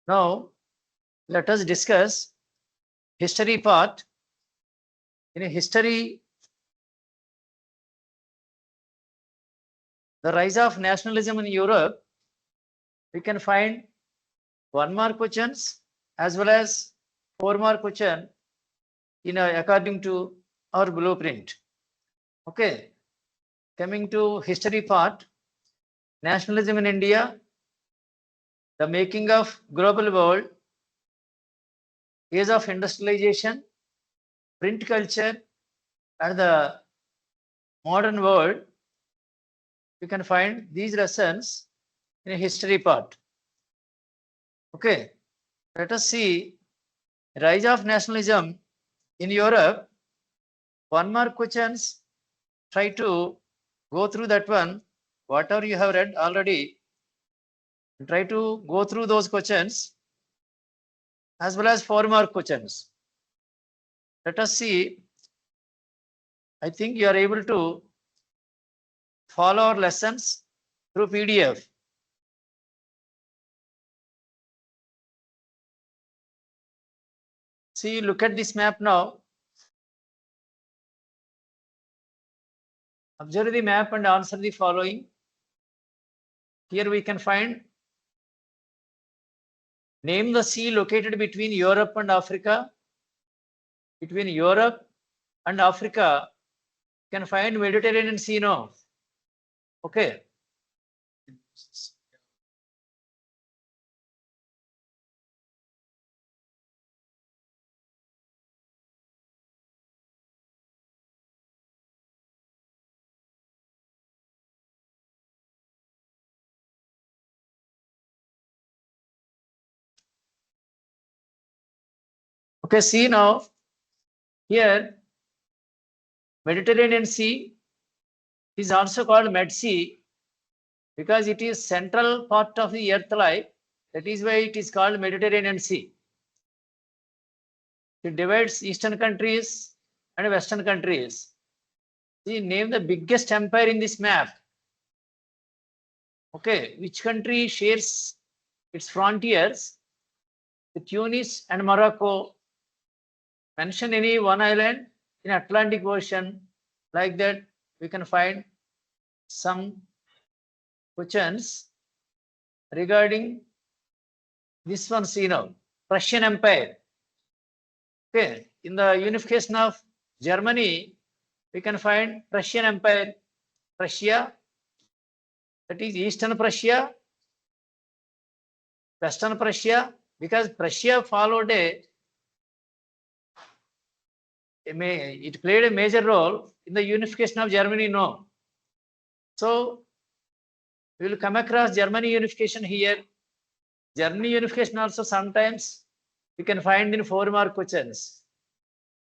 Now, let us discuss history part. In history, the rise of nationalism in Europe, we can find 1 mark questions as well as 4 mark question according to our blueprint. Okay, coming to history part, nationalism in India, the making of global world, age of industrialization, print culture, and the modern world. You can find these lessons in a history part. Okay, let us see rise of nationalism in Europe. 1 mark questions. Try to go through that one. Whatever you have read already, try to go through those questions as well as 4 mark questions. Let us see. I think you are able to follow our lessons through PDF. See, look at this map now. Observe the map and answer the following. Here we can find, name the sea located between Europe and Africa. Between Europe and Africa, you can find Mediterranean Sea now. Okay. Okay, see now, here Mediterranean Sea is also called Med Sea because it is central part of the earth life. That is why it is called Mediterranean Sea. It divides eastern countries and western countries. See, name the biggest empire in this map. Okay, which country shares its frontiers with Tunis and Morocco? Mention any one island in Atlantic Ocean. Like that, we can find some questions regarding this one. See now, Prussian Empire. Okay, in the unification of Germany, we can find Prussian Empire, Prussia, that is Eastern Prussia, Western Prussia, because Prussia followed it played a major role in the unification of Germany, no. So, we will come across Germany unification here. Germany unification also sometimes we can find in 4 mark questions.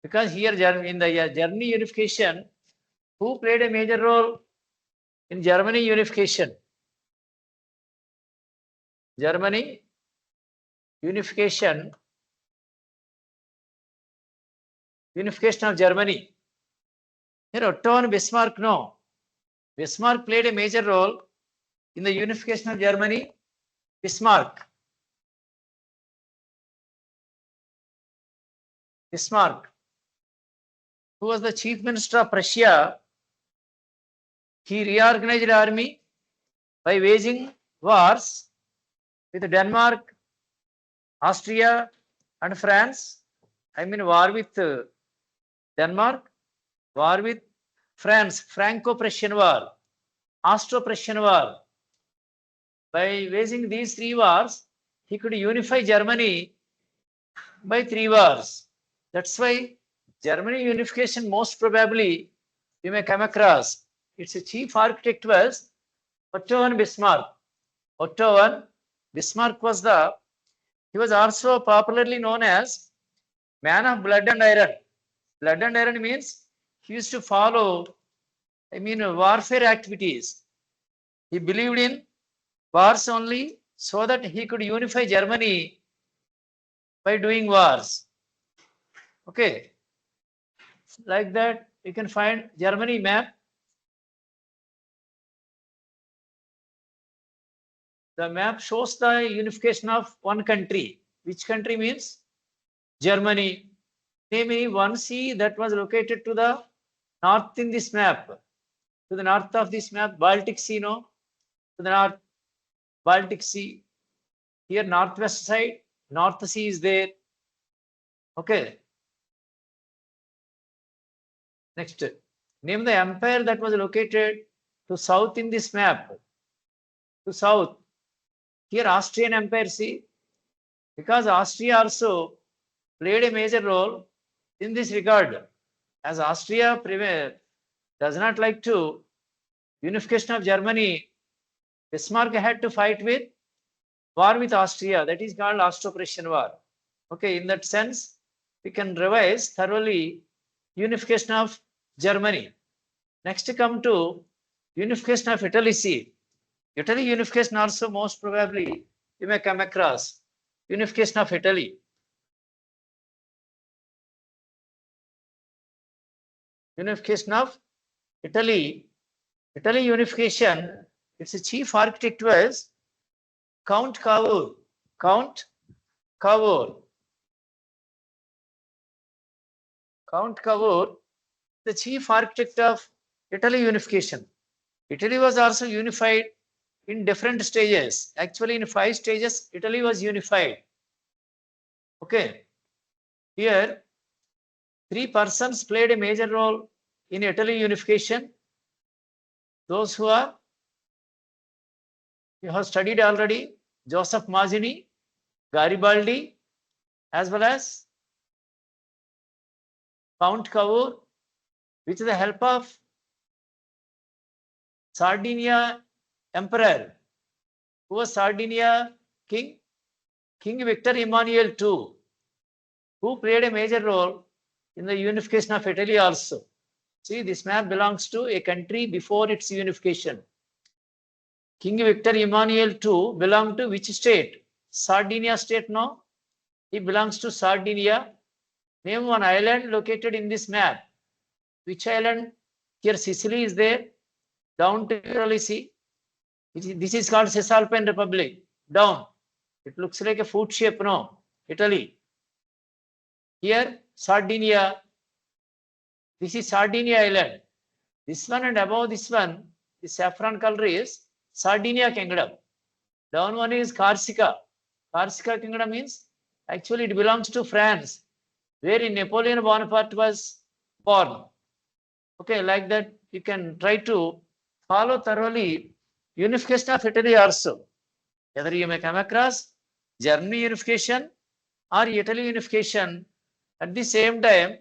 Because here in the Germany unification, who played a major role in Germany unification? Germany unification of Germany. Here Otto and Bismarck, no. Bismarck played a major role in the unification of Germany. Bismarck. Who was the chief minister of Prussia? He reorganized army by waging wars with Denmark, Austria, and France. I mean, war with Denmark, war with France, Franco-Prussian War, Austro-Prussian War. By waging these 3 wars, he could unify Germany by 3 wars. That's why Germany unification most probably you may come across. Its chief architect was Otto von Bismarck. Otto von Bismarck he was also popularly known as man of blood and iron. Blood and iron means he used to follow, warfare activities. He believed in wars only so that he could unify Germany by doing wars. Okay. Like that, you can find Germany map. The map shows the unification of one country. Which country means? Germany. Name me one sea that was located to the north in this map. To the north of this map, Baltic Sea, no? To the north, Baltic Sea. Here, northwest side, North Sea is there. Okay. Next, name the empire that was located to south in this map. To south. Here, Austrian Empire, see, because Austria also played a major role in this regard. As Austria does not like to unification of Germany, Bismarck had to fight with war with Austria. That is called Austro-Prussian War. Okay, in that sense, we can revise thoroughly unification of Germany. Next, come to unification of Italy. See, Italy unification also most probably you may come across unification of Italy. Unification of Italy. Italy unification, its chief architect was Count Cavour. Count Cavour. Count Cavour, the chief architect of Italy unification. Italy was also unified in different stages. Actually, in 5 stages, Italy was unified. Okay. Here, 3 persons played a major role in Italy unification. Those who are, you have studied already, Joseph Mazzini, Garibaldi, as well as Count Cavour, with the help of Sardinia Emperor. Who was Sardinia king? King Victor Emmanuel II, who played a major role in the unification of Italy also. See, this map belongs to a country before its unification. King Victor Emmanuel II belonged to which state? Sardinia state, no? He belongs to Sardinia. Name one island located in this map. Which island? Here Sicily is there. Down to Italy Sea. This is called Cisalpine Republic. Down. It looks like a foot shape, no? Italy. Here, Sardinia. This is Sardinia Island. This one and above this one, the saffron color is Sardinia Kingdom. Down one is Corsica. Corsica Kingdom means actually it belongs to France, where Napoleon Bonaparte was born. Okay, like that you can try to follow thoroughly unification of Italy also. Whether you may come across Germany unification or Italy unification, at the same time,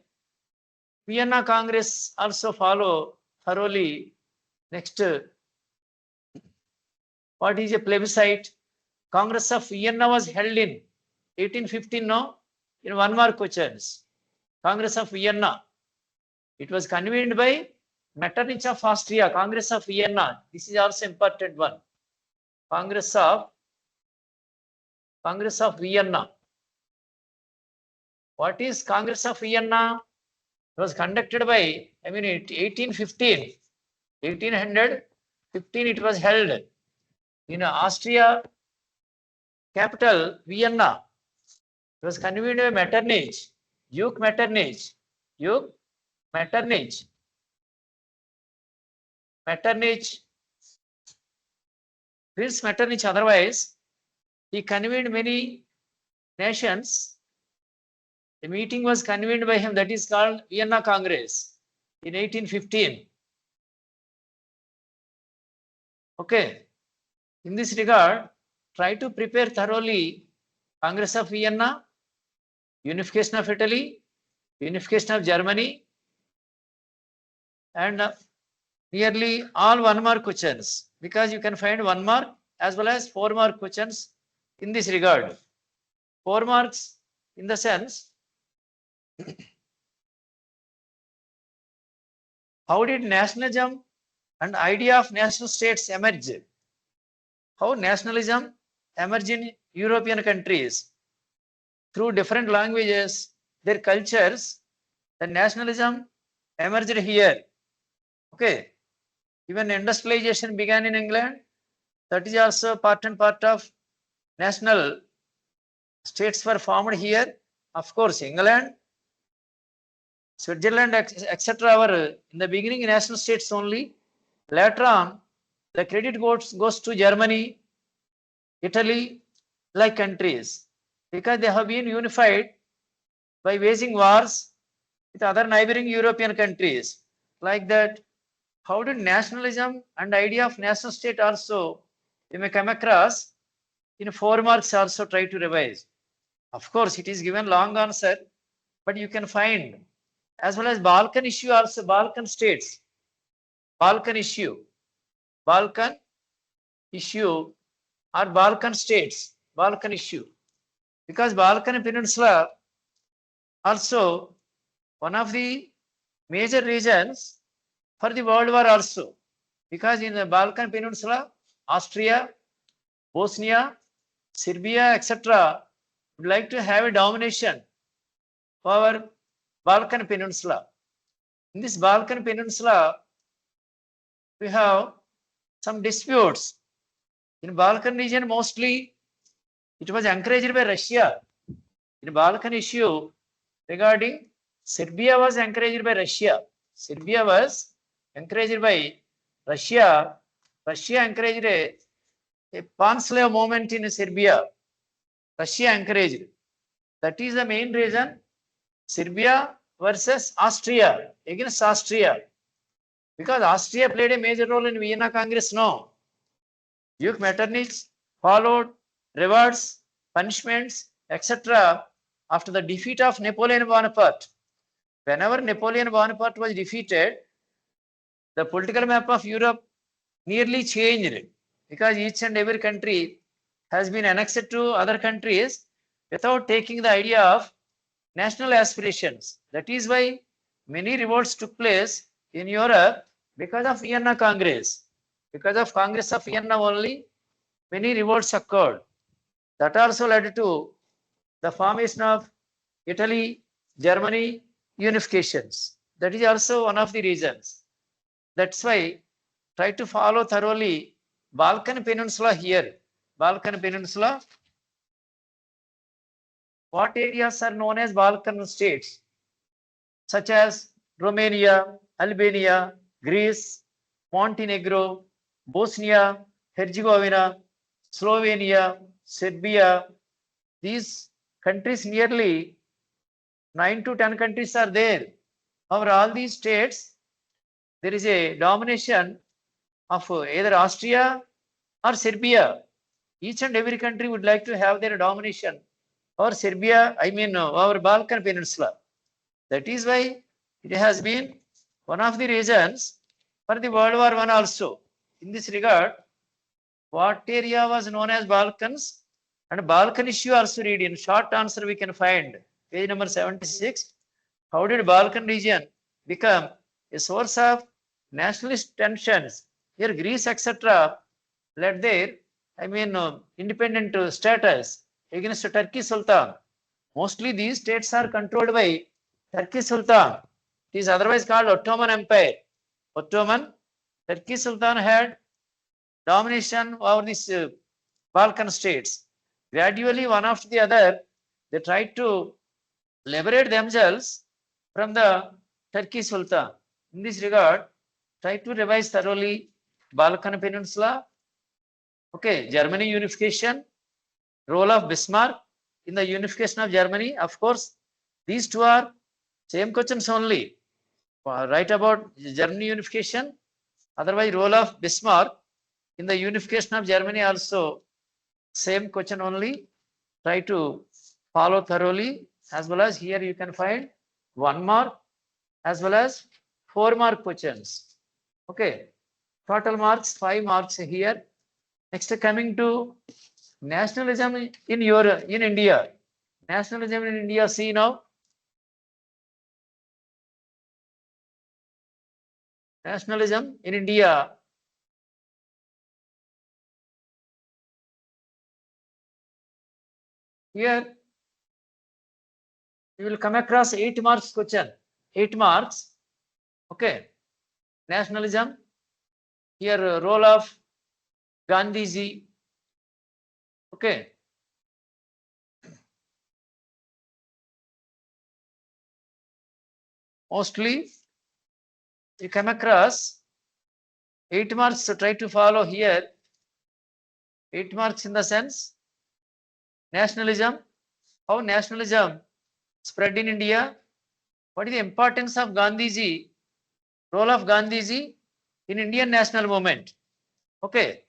Vienna Congress also follow thoroughly. Next, what is a plebiscite? Congress of Vienna was held in 1815, no? In 1 mark questions. Congress of Vienna. It was convened by Metternich of Austria, Congress of Vienna. This is also important one. Congress of Vienna. What is Congress of Vienna? It was conducted by, 1815. 1815 it was held in Austria capital, Vienna. It was convened by Metternich, Duke Metternich. Prince Metternich, otherwise, he convened many nations. The meeting was convened by him, that is called Vienna Congress in 1815. Okay. In this regard, try to prepare thoroughly Congress of Vienna, unification of Italy, unification of Germany, and nearly all 1 mark questions, because you can find 1 mark as well as 4 mark questions in this regard. 4 marks in the sense, how did nationalism and idea of national states emerge? How nationalism emerged in European countries? Through different languages, their cultures, the nationalism emerged here. Okay. Even industrialization began in England. That is also part and part of national states were formed here. Of course, England, Switzerland, etc. were in the beginning national states only. Later on, the credit goes to Germany, Italy, like countries, because they have been unified by waging wars with other neighboring European countries. Like that, how did nationalism and idea of national state also you may come across in 4 marks also try to revise. Of course, it is given long answer, but you can find as well as Balkan issue also, Balkan states, Balkan issue, Balkan issue or Balkan states, Balkan issue. Because Balkan Peninsula also one of the major regions for the World War also. Because in the Balkan Peninsula, Austria, Bosnia, Serbia, etc. would like to have a domination over Balkan Peninsula. In this Balkan Peninsula, we have some disputes. In Balkan region, mostly it was encouraged by Russia. In Balkan issue regarding Serbia was encouraged by Russia. Serbia was encouraged by Russia. Russia encouraged a pan-Slav movement in Serbia. Russia encouraged. That is the main reason Serbia versus Austria against Austria. Because Austria played a major role in Vienna Congress, no. Duke Metternich followed rewards, punishments, etc. after the defeat of Napoleon Bonaparte. Whenever Napoleon Bonaparte was defeated, the political map of Europe nearly changed because each and every country has been annexed to other countries without taking the idea of national aspirations. That is why many revolts took place in Europe because of Vienna Congress. Because of Congress of Vienna only, many revolts occurred. That also led to the formation of Italy, Germany, unifications. That is also one of the reasons. That's why try to follow thoroughly Balkan Peninsula here. Balkan Peninsula. What areas are known as Balkan states? Such as Romania, Albania, Greece, Montenegro, Bosnia, Herzegovina, Slovenia, Serbia. These countries, nearly 9 to 10 countries are there. Over all these states, there is a domination of either Austria or Serbia. Each and every country would like to have their domination over Serbia, over Balkan Peninsula. That is why it has been one of the reasons for the World War I also. In this regard, what area was known as Balkans and Balkan issue also read in short answer we can find page number 76. How did Balkan region become a source of nationalist tensions? Here Greece etc. led their independent status against Turkey Sultan. Mostly these states are controlled by Turkey Sultan. It is otherwise called Ottoman Empire. Ottoman, Turkey Sultan had domination over these Balkan states. Gradually, one after the other, they tried to liberate themselves from the Turkey Sultan. In this regard, try to revise thoroughly Balkan Peninsula. Okay, Germany unification, role of Bismarck in the unification of Germany. Of course, these two are same questions only. Write about Germany unification. Otherwise, role of Bismarck in the unification of Germany also same question only. Try to follow thoroughly, as well as here you can find 1 mark as well as 4 mark questions. Okay, total marks 5 marks here. Next, coming to nationalism in India. Nationalism in India, see now. Nationalism in India. Here you will come across 8 marks question. 8 marks. Okay. Nationalism. Here role of Gandhiji. Okay. Mostly you come across 8 marks to try to follow here. 8 marks in the sense nationalism. How nationalism spread in India? What is the importance of Gandhiji? Role of Gandhiji in Indian national movement? Okay.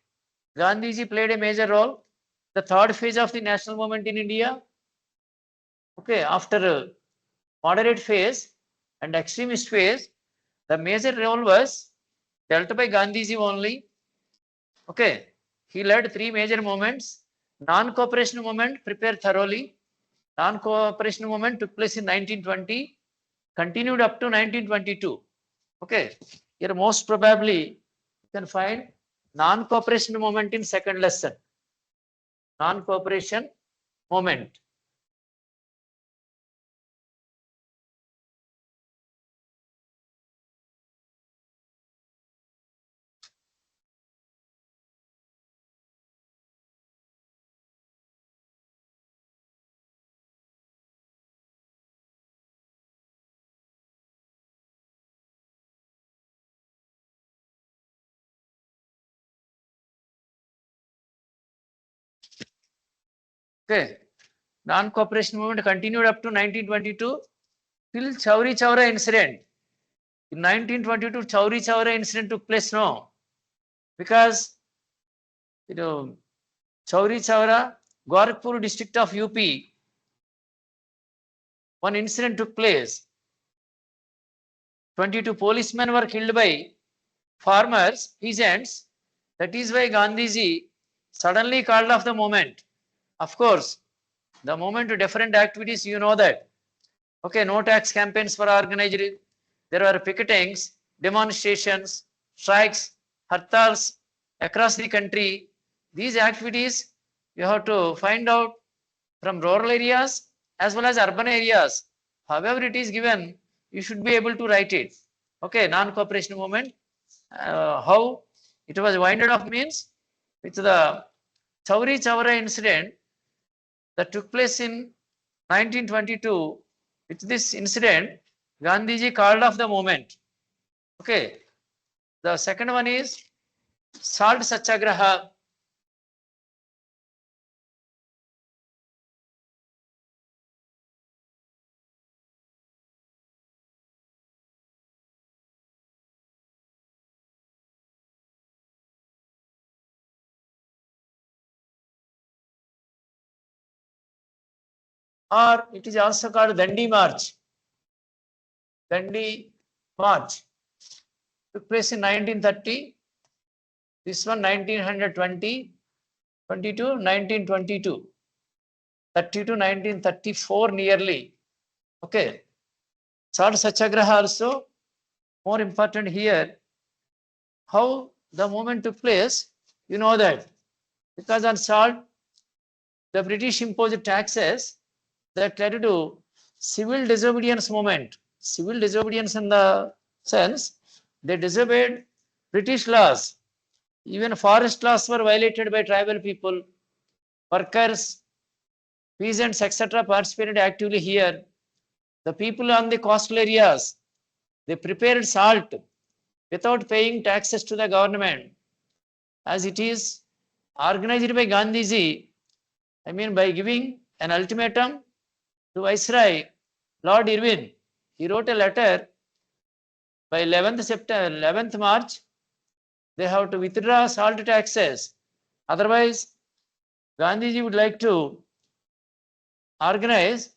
Gandhiji played a major role. The third phase of the national movement in India. Okay. After moderate phase and extremist phase, the major role was dealt by Gandhiji only. Okay. He led three major movements. Non-cooperation movement prepared thoroughly. Non-cooperation movement took place in 1920, continued up to 1922. Okay. Here most probably you can find non-cooperation movement in second lesson. Non-cooperation movement. Okay. Non-cooperation movement continued up to 1922 till Chauri Chaura incident. In 1922, Chauri Chaura incident took place. No, because Chauri Chaura, Gorakhpur district of UP, one incident took place. 22 policemen were killed by farmers, peasants. That is why Gandhiji suddenly called off the movement. Of course, the movement to different activities, you know that. Okay, no tax campaigns were organized. There were picketings, demonstrations, strikes, hartals across the country. These activities you have to find out from rural areas as well as urban areas. However it is given, you should be able to write it. Okay, non-cooperation movement. How it was winded up means with the Chauri Chaura incident that took place in 1922. With this incident, Gandhiji called off the movement. Okay. The second one is Salt Satyagraha. Or it is also called Dandi March. Dandi March took place in 1930. This one 1920, 22, 1922, 30 to 1934 nearly. Okay. Salt Satyagraha also more important here. How the movement took place, you know that because on salt, the British imposed taxes that led to civil disobedience movement. Civil disobedience in the sense they disobeyed British laws. Even forest laws were violated by tribal people. Workers, peasants, etc. participated actively here. The people on the coastal areas, they prepared salt without paying taxes to the government. As it is organized by Gandhiji, I mean by giving an ultimatum to Viceroy Lord Irwin. He wrote a letter by 11th March. They have to withdraw salt taxes. Otherwise, Gandhiji would like to organize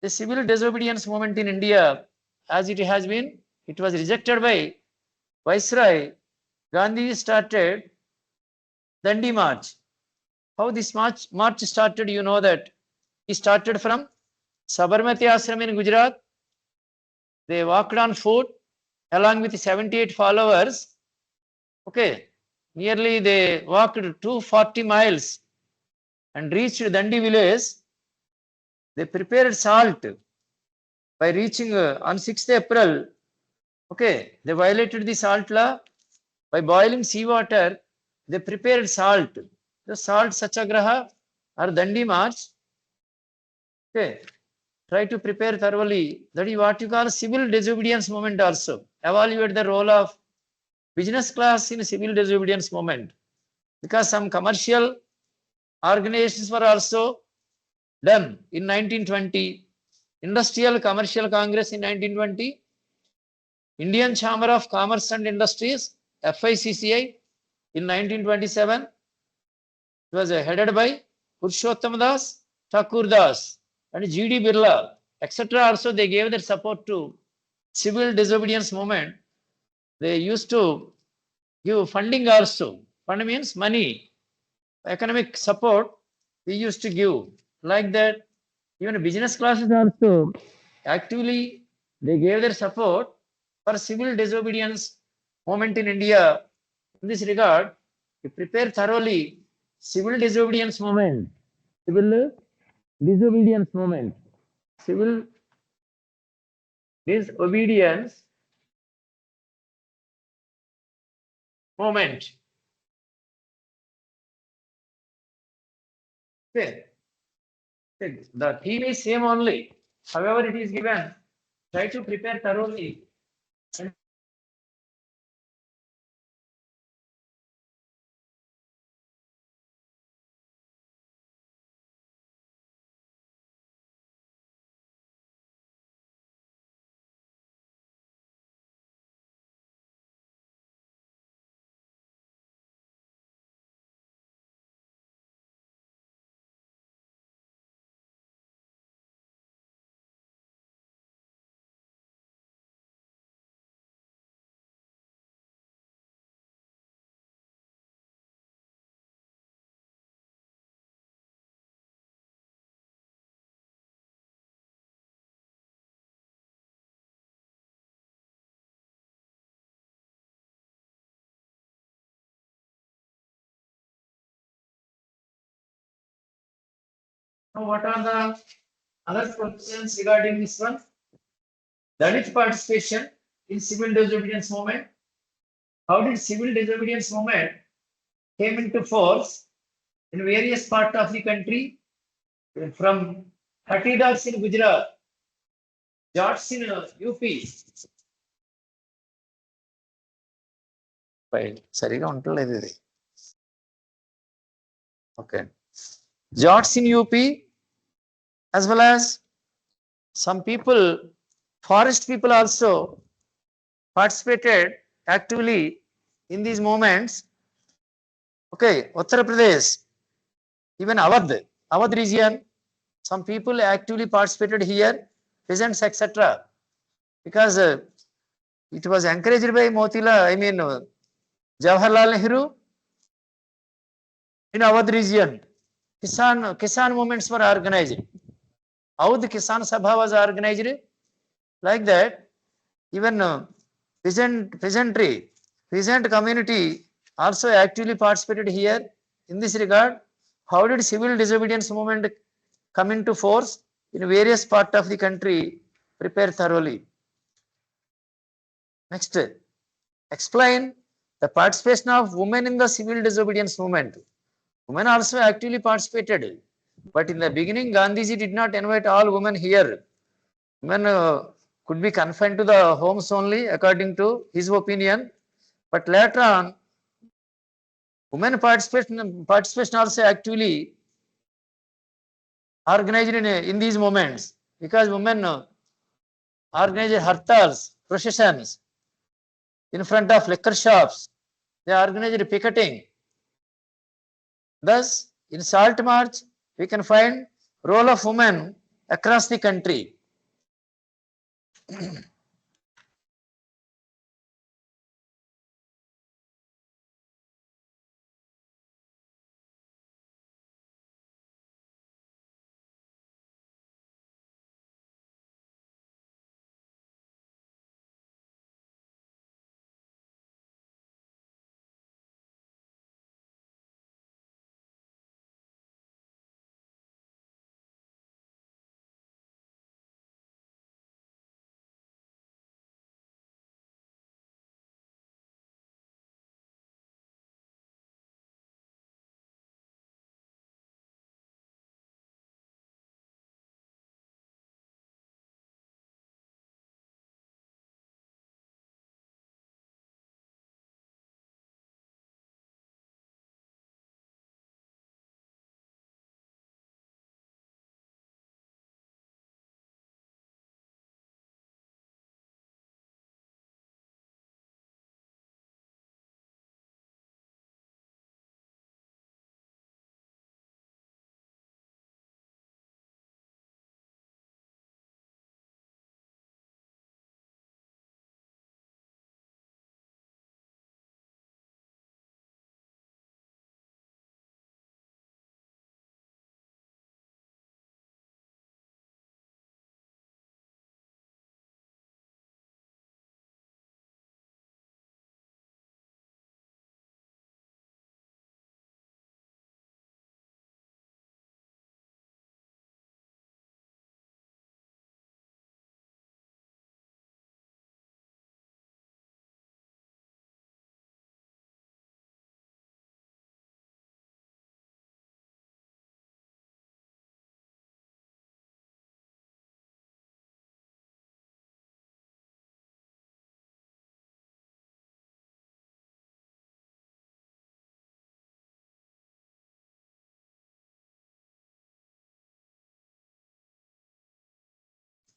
the civil disobedience movement in India. As it has been, it was rejected by Viceroy. Gandhiji started Dandi March. How this march started, you know that. He started from Sabarmati Ashram in Gujarat. They walked on foot along with 78 followers. Okay, nearly they walked 240 miles and reached Dandi village. They prepared salt by reaching on 6th April. Okay, they violated the salt law by boiling seawater they prepared salt. The salt satyagraha or Dandi March. Okay, try to prepare thoroughly. That is what you call civil disobedience movement also. Evaluate the role of business class in civil disobedience movement. Because some commercial organizations were also done in 1920. Industrial Commercial Congress in 1920. Indian Chamber of Commerce and Industries, FICCI, in 1927. It was headed by Purushottam Das, Thakur Das, and G.D. Birla, etc. Also, they gave their support to civil disobedience movement. They used to give funding also. Fund means money, economic support. We used to give like that. Even business classes also actively they gave their support for civil disobedience movement in India. In this regard, we prepare thoroughly civil disobedience movement. Civil disobedience movement. Civil disobedience movement. Okay. The theme is same only. However, it is given. Try to prepare thoroughly. Now, what are the other questions regarding this one? Dalit participation in civil disobedience movement. How did civil disobedience movement came into force in various parts of the country? From Hatidas in Gujarat, Jats in UP. సరిగా ఉండలేదు ఇది. Okay. Jats in UP as well as some people, forest people also participated actively in these movements. Okay, Uttar Pradesh, even Awadh region, some people actively participated here, peasants, etc. Because it was encouraged by Jawaharlal Nehru in Awadh region. Kisan movements were organized. Awadh Kisan Sabha was organized like that. Even peasant community also actively participated here. In this regard, how did civil disobedience movement come into force in various parts of the country? Prepare thoroughly. Next, explain the participation of women in the civil disobedience movement. Women also actively participated, but in the beginning, Gandhiji did not invite all women here. Women could be confined to the homes only, according to his opinion. But later on, women participation also actively organized in these moments, because women organized hartals, processions in front of liquor shops. They organized picketing. Thus, in Salt March, we can find role of women across the country.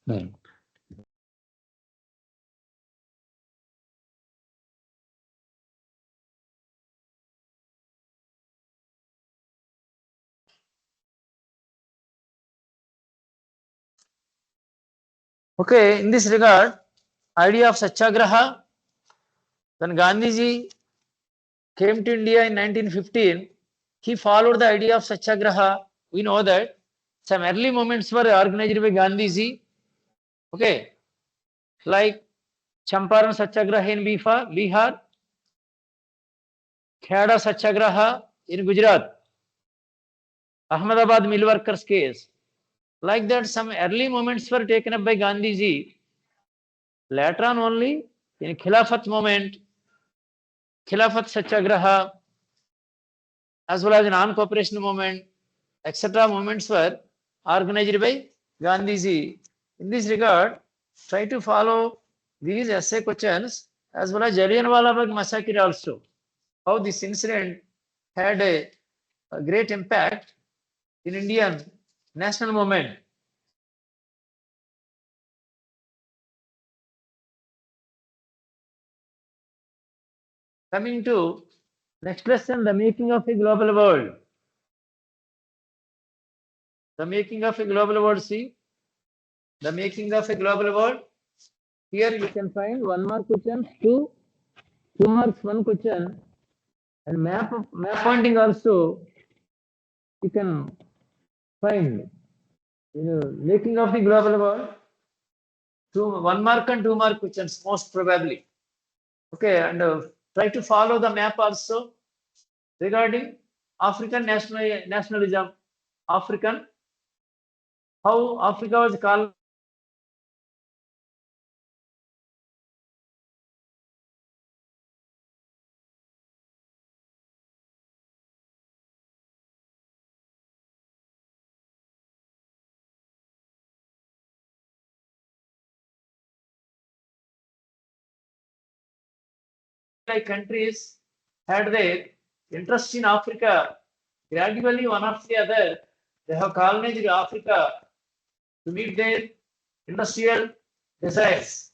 Hmm. Okay, in this regard, idea of Satyagraha, when Gandhiji came to India in 1915, he followed the idea of Satyagraha. We know that some early movements were organized by Gandhiji. Okay, like Champaran Satyagraha in Bihar, Kheda Satyagraha in Gujarat, Ahmedabad mill workers case. Like that, some early movements were taken up by Gandhiji. Later on only, in Khilafat movement, Khilafat Satyagraha, as well as non-cooperation movement, etc. movements were organized by Gandhiji. In this regard, try to follow these essay questions as well as Jallianwala Bagh massacre also. How this incident had a great impact in Indian national movement. Coming to next lesson, the making of a global world. The making of a global world, see, the making of a global world. Here you can find one more question, two marks, one question, and map pointing also you can find. Making of the global world, one mark and 2 mark questions most probably. Okay, and try to follow the map also regarding African nationalism. African, how Africa was called like countries had their interest in Africa. Gradually, one after the other, they have colonized Africa to meet their industrial desires.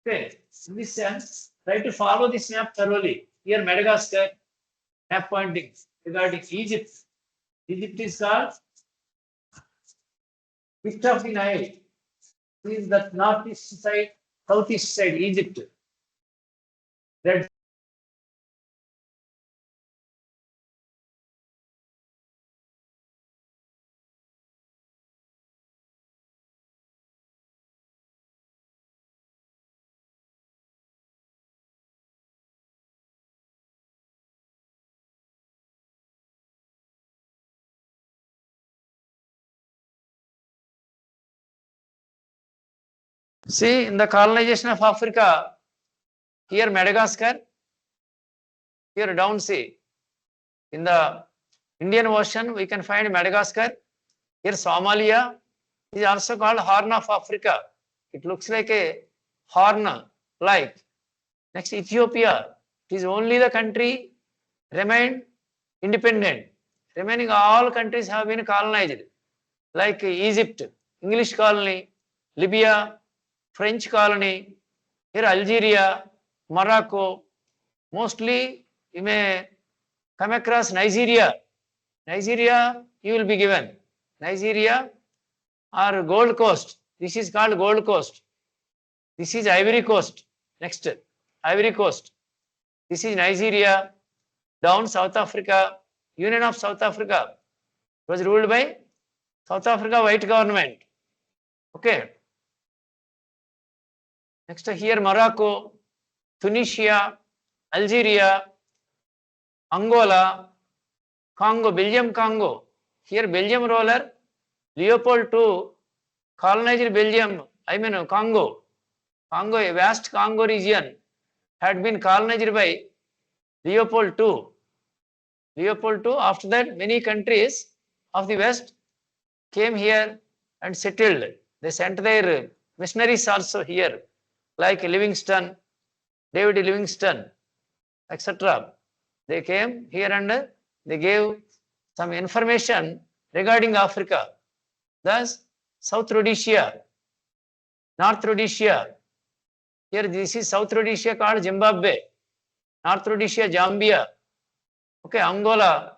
Okay, in this sense, try to follow this map thoroughly. Here, Madagascar, map pointing regarding Egypt. Egypt is called East of the Nile. This is the northeast side, southeast side, Egypt. Red. See, in the colonization of Africa, here Madagascar, here down sea. In the Indian Ocean, we can find Madagascar. Here Somalia is also called Horn of Africa. It looks like a horn, like. Next, Ethiopia. It is only the country remained independent. Remaining all countries have been colonized, like Egypt, English colony, Libya, French colony, here Algeria, Morocco. Mostly you may come across Nigeria. Nigeria you will be given. Nigeria or Gold Coast. This is called Gold Coast. This is Ivory Coast. Next, Ivory Coast. This is Nigeria. Down South Africa, Union of South Africa. It was ruled by South Africa white government. Okay. Next here Morocco, Tunisia, Algeria, Angola, Congo, Belgium Congo. Here Belgium ruler Leopold II colonized Belgium, Congo. Congo, a vast Congo region had been colonized by Leopold II. Leopold II, after that many countries of the West came here and settled. They sent their missionaries also here, like Livingstone, David Livingstone, etc. They came here and they gave some information regarding Africa. Thus, South Rhodesia, North Rhodesia. Here this is South Rhodesia called Zimbabwe. North Rhodesia, Zambia. Okay, Angola.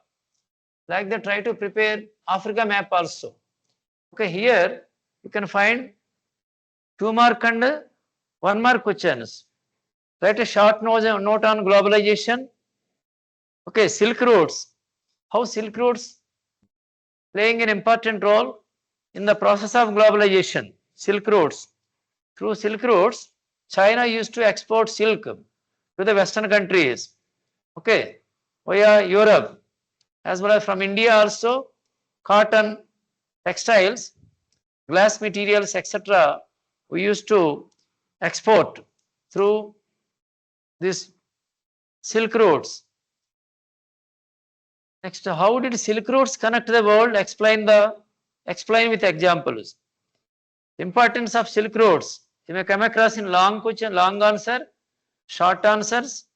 Like that, try to prepare Africa map also. Okay, here you can find 2 mark and 1 mark questions. Write a short note on globalization. Okay, Silk routes. How Silk routes playing an important role in the process of globalization. Silk routes. Through Silk routes, China used to export silk to the Western countries. Okay, via Europe, as well as from India also, cotton, textiles, glass materials, etc. we used to export through this Silk routes. Next, how did Silk routes connect the world? Explain with examples. Importance of Silk routes. You may come across in long question, long answer, short answers,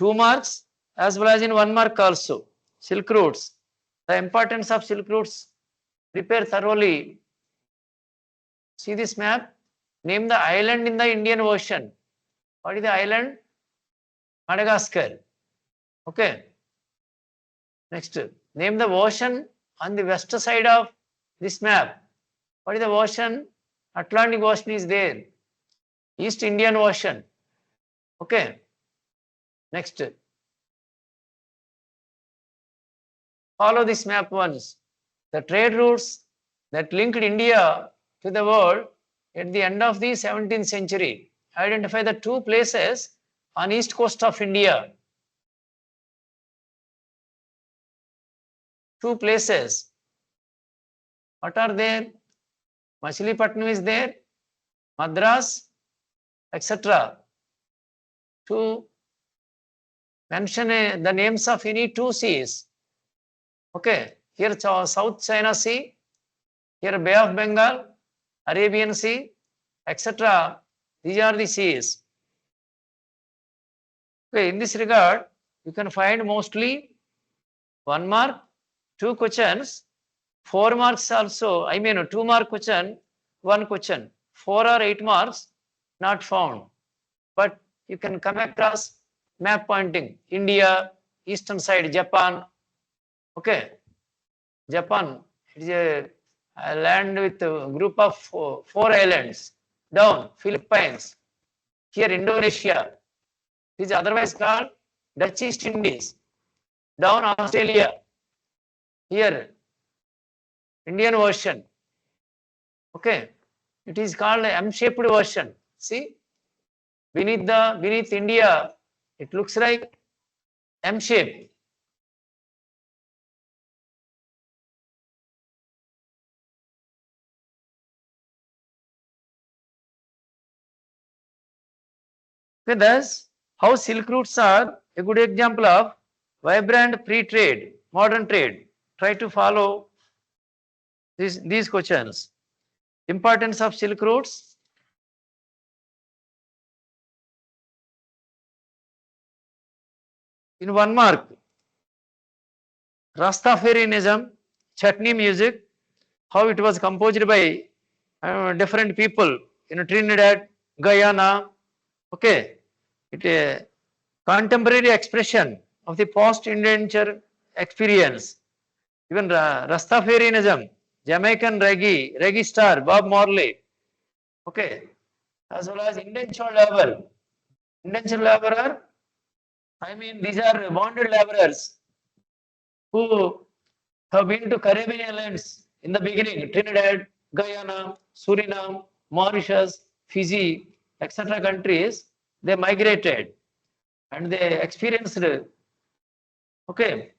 2 marks, as well as in 1 mark also. Silk routes. The importance of Silk routes. Prepare thoroughly. See this map. Name the island in the Indian Ocean. What is the island? Madagascar. Okay. Next, name the ocean on the west side of this map. What is the ocean? Atlantic Ocean is there. East Indian Ocean. Okay. Next, follow this map once. The trade routes that linked India to the world at the end of the 17th century. Identify the 2 places on east coast of India. 2 places. What are there? Machilipatnam is there, Madras, etc. To mention the names of any 2 seas. Okay, here South China Sea, here Bay of Bengal, Arabian Sea, etc. These are the seas. Okay, in this regard, you can find mostly 1 mark, 2 questions, 4 marks also. I mean 2 mark question, 1 question. 4 or 8 marks not found. But you can come across map pointing. India, eastern side, Japan. Okay, Japan. It is a land with a group of 4 islands. Down, Philippines. Here, Indonesia. It is otherwise called Dutch East Indies. Down, Australia. Here, Indian Ocean. Okay, it is called M-shaped ocean. See, beneath India, it looks like M shape. Okay, thus, how silk routes are a good example of vibrant pre-trade, modern trade. Try to follow these questions. Importance of silk routes. In 1 mark, Rastafarianism, chutney music, how it was composed by different people in Trinidad, Guyana. Okay, it a contemporary expression of the post-indenture experience. Even Rastafarianism, Jamaican reggae star Bob Marley. Okay, as well as indentured labor. Indentured laborer, I mean these are bonded laborers who have been to Caribbean islands in the beginning, Trinidad, Guyana, Suriname, Mauritius, Fiji, etc. countries, they migrated and they experienced, okay,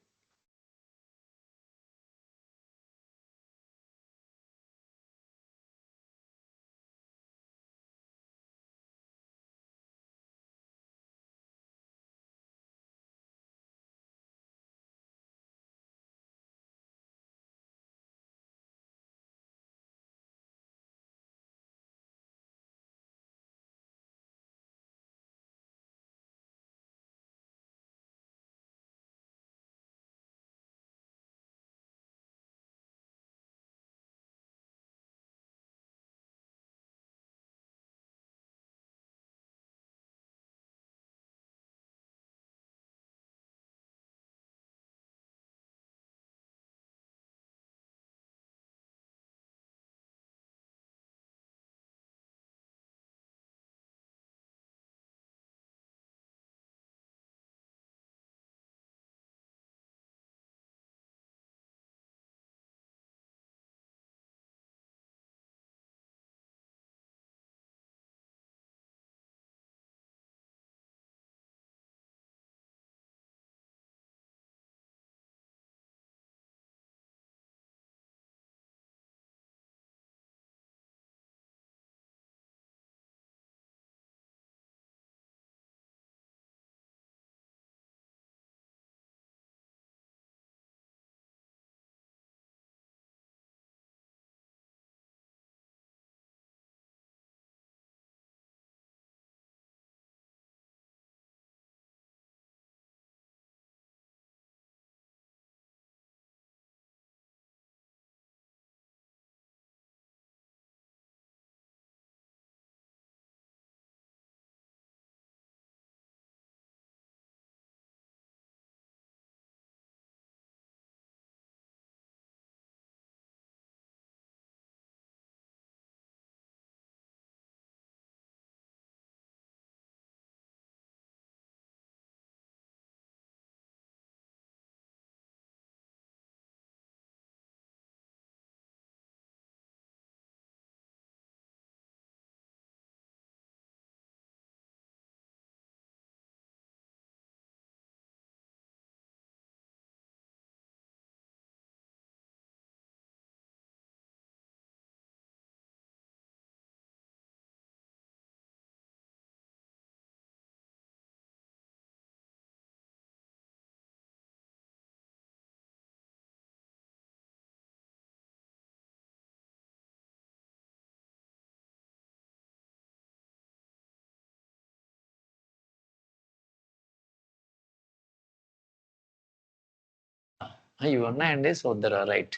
ఇవి ఉన్నాయండి చూద్దరు right.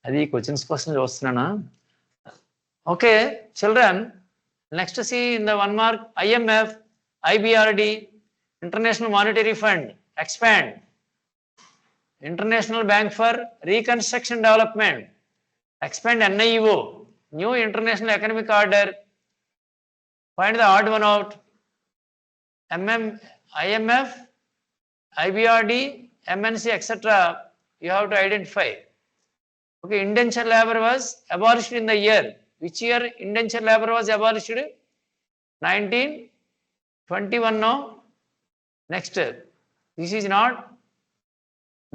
అది questions కోసం చూస్తున్నానా. Okay children, next see in the 1 mark IMF, IBRD, International Monetary Fund, expand. International Bank for Reconstruction Development, expand. NIEO, New International Economic Order, find the odd one out. IMF, IBRD, MNC, etc. You have to identify. Okay, indenture labor was abolished in the year. Which year indenture labor was abolished? 1921. No. Next, this is not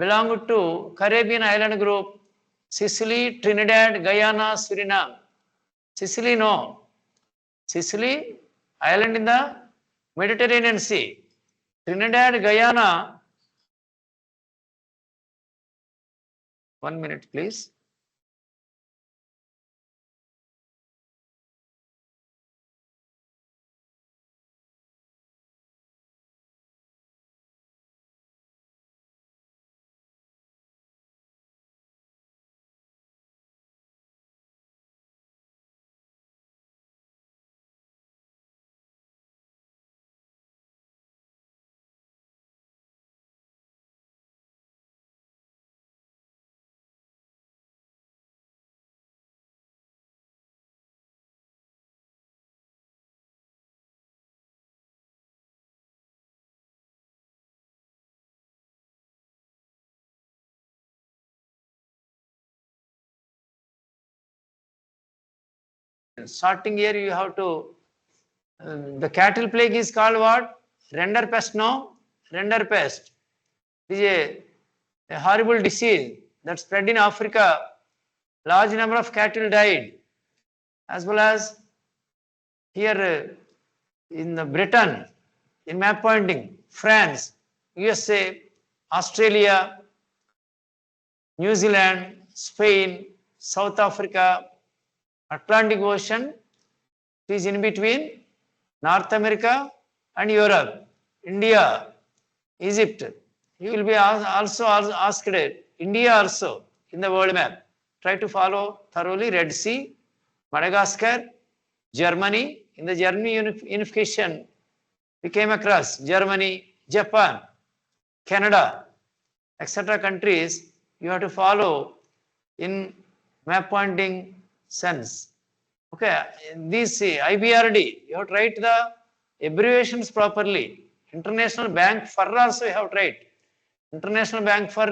belong to Caribbean island group. Sicily, Trinidad, Guyana, Suriname. Sicily, no. Sicily, island in the Mediterranean Sea. Trinidad, Guyana. 1 minute, please. Starting here, you have to, the cattle plague is called what? Renderpest, no? Renderpest. It is a horrible disease that spread in Africa. Large number of cattle died. As well as here in Britain, in map pointing, France, USA, Australia, New Zealand, Spain, South Africa, Atlantic Ocean, it is in between North America and Europe, India, Egypt. You will be also asked India also in the world map. Try to follow thoroughly. Red Sea, Madagascar, Germany. In the Germany unification, we came across Germany, Japan, Canada, etc. countries. You have to follow in map pointing sense. Okay, this IBRD, you have to write the abbreviations properly. International Bank for also you have to write. International Bank for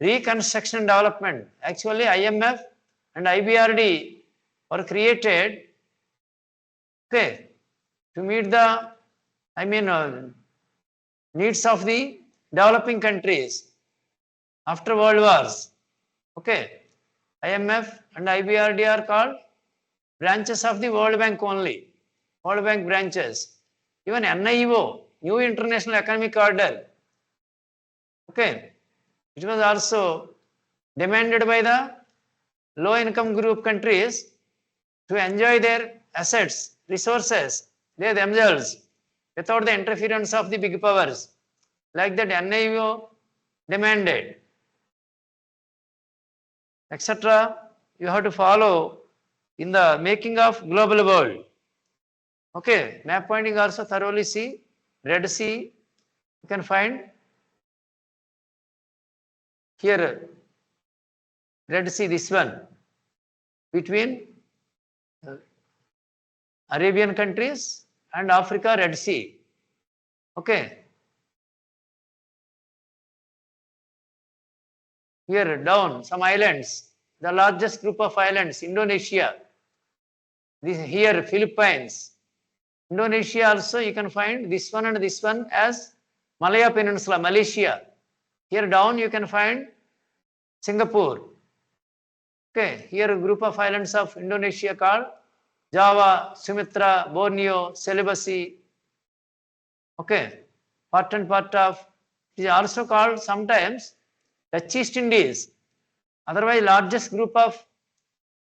Reconstruction and Development. Actually, IMF and IBRD were created, okay, to meet the, needs of the developing countries after world wars. Okay, IMF and IBRD are called branches of the World Bank only, World Bank branches. Even NIEO, New International Economic Order, okay, it was also demanded by the low income group countries to enjoy their assets, resources, they themselves, without the interference of the big powers. Like that NIEO demanded, etc. You have to follow in the making of global world. Okay, map pointing also thoroughly see. Red Sea, you can find here, Red Sea, this one, between Arabian countries and Africa, Red Sea. Okay. Here down, some islands, the largest group of islands, Indonesia. This here, Philippines. Indonesia also, you can find this one and this one as Malaya Peninsula, Malaysia. Here down, you can find Singapore. Okay, here a group of islands of Indonesia called Java, Sumatra, Borneo, Sulawesi. Okay, part and part of, it is also called sometimes Dutch East Indies. Otherwise, largest group of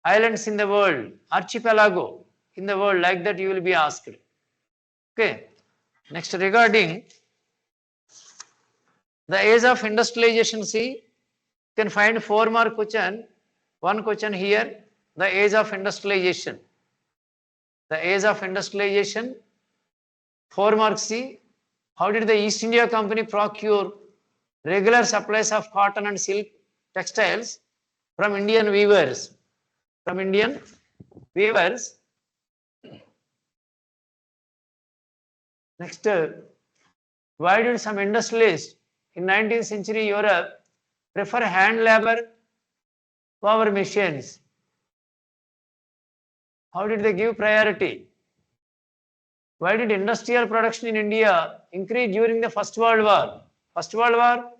islands in the world, archipelago in the world, like that you will be asked. Okay, next regarding the age of industrialization, see, You can find 4-mark question, one question here, the age of industrialization. The age of industrialization, 4 marks. See, how did the East India Company procure regular supplies of cotton and silk textiles from Indian weavers? From Indian weavers. Next, why did some industrialists in 19th century Europe prefer hand labor over machines? How did they give priority? Why did industrial production in India increase during the First World War? First World War,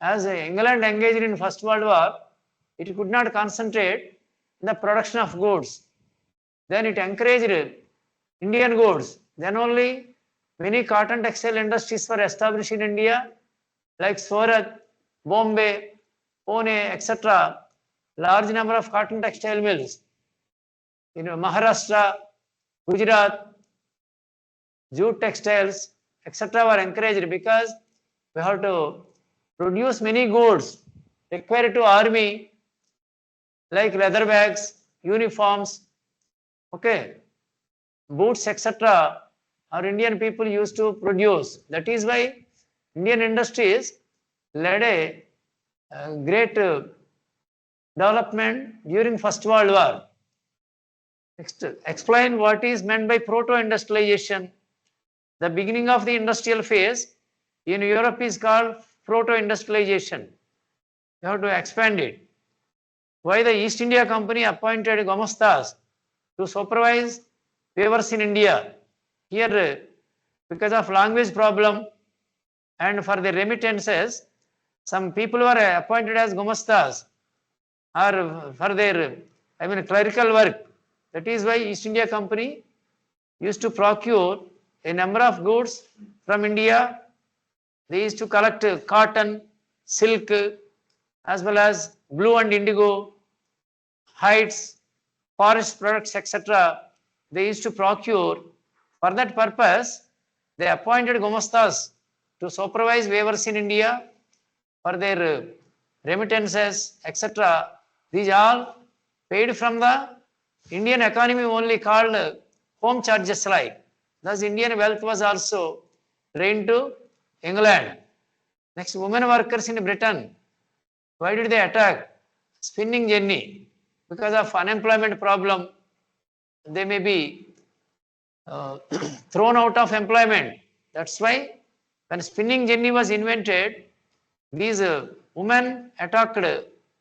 as England engaged in First World War, it could not concentrate in the production of goods. Then it encouraged Indian goods. Then only many cotton textile industries were established in India, like Surat, Bombay, Pune, etc. Large number of cotton textile mills. In Maharashtra, Gujarat, jute textiles, etc. were encouraged because we have to produce many goods required to army, like leather bags, uniforms, okay, boots, etc. Our Indian people used to produce. That is why Indian industries led a great development during First World War. Next, explain what is meant by proto-industrialization. The beginning of the industrial phase in Europe is called proto-industrialization. You have to expand it. Why the East India Company appointed Gomastas to supervise weavers in India? Here, because of language problem and for the remittances, some people were appointed as Gomastas or for their, clerical work. That is why East India Company used to procure a number of goods from India. They used to collect cotton, silk, as well as blue and indigo, hides, forest products, etc. They used to procure. For that purpose, they appointed Gomastas to supervise weavers in India for their remittances, etc. These all paid from the Indian economy only, called home charges like. Thus, Indian wealth was also drained to England. Next, women workers in Britain. Why did they attack? Spinning jenny. Because of unemployment problem, they may be thrown out of employment. That's why when spinning jenny was invented, these women attacked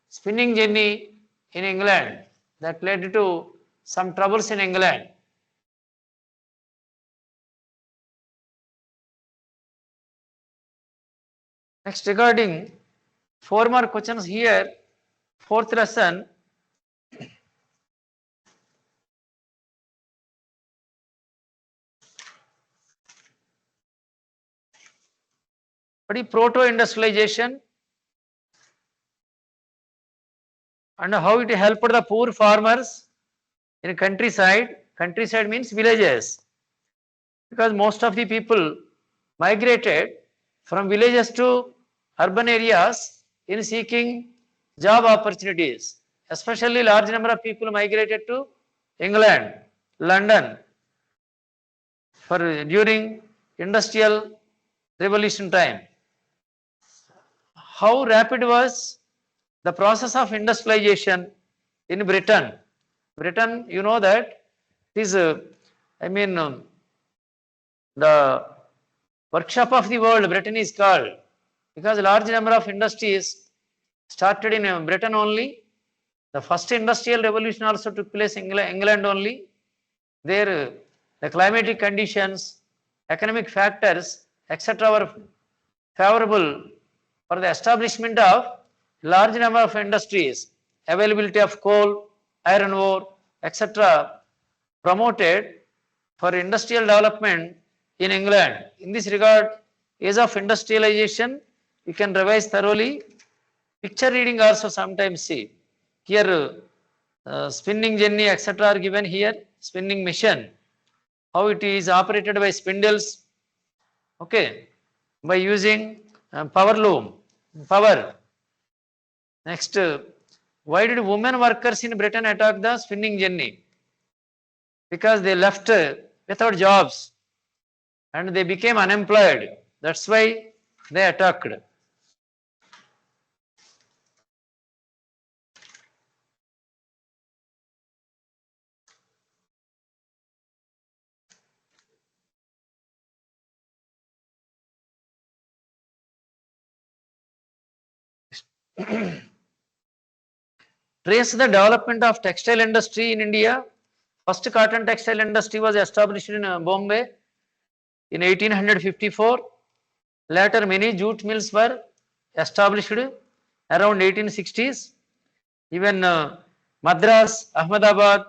spinning jenny in England. That led to some troubles in England. Next, regarding 4 more questions here, 4th lesson. What is proto-industrialization and how it helped the poor farmers in countryside? Countryside means villages, because most of the people migrated from villages to urban areas in seeking job opportunities. Especially large number of people migrated to England, London for during industrial revolution time. How rapid was the process of industrialization in Britain? Britain, you know that it is, the workshop of the world, Britain is called, because large number of industries started in Britain only. The first industrial revolution also took place in England only. There, the climatic conditions, economic factors, etc. were favorable for the establishment of large number of industries. Availability of coal, iron ore, etc. promoted for industrial development in England. In this regard, age of industrialization, you can revise thoroughly. Picture reading also sometimes see. Here, spinning jenny, etc. are given here. Spinning machine, how it is operated by spindles, okay, by using power loom, power. Next, why did women workers in Britain attack the spinning jenny? Because they left without jobs and they became unemployed. That's why they attacked. Trace the development of textile industry in India. First cotton textile industry was established in Bombay in 1854. Later, many jute mills were established around 1860s. Even Madras, Ahmedabad,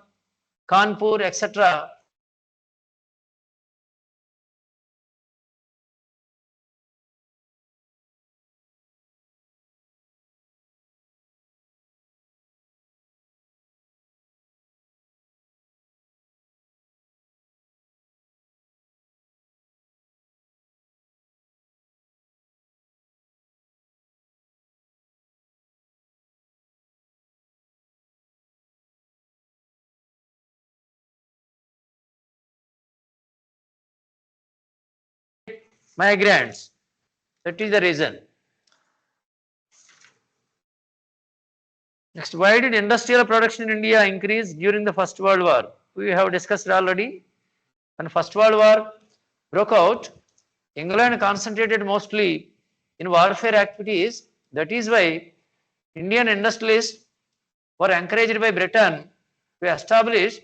Kanpur, etc. Migrants. That is the reason. Next, why did industrial production in India increase during the First World War? We have discussed already. When First World War broke out, England concentrated mostly in warfare activities. That is why Indian industrialists were encouraged by Britain to establish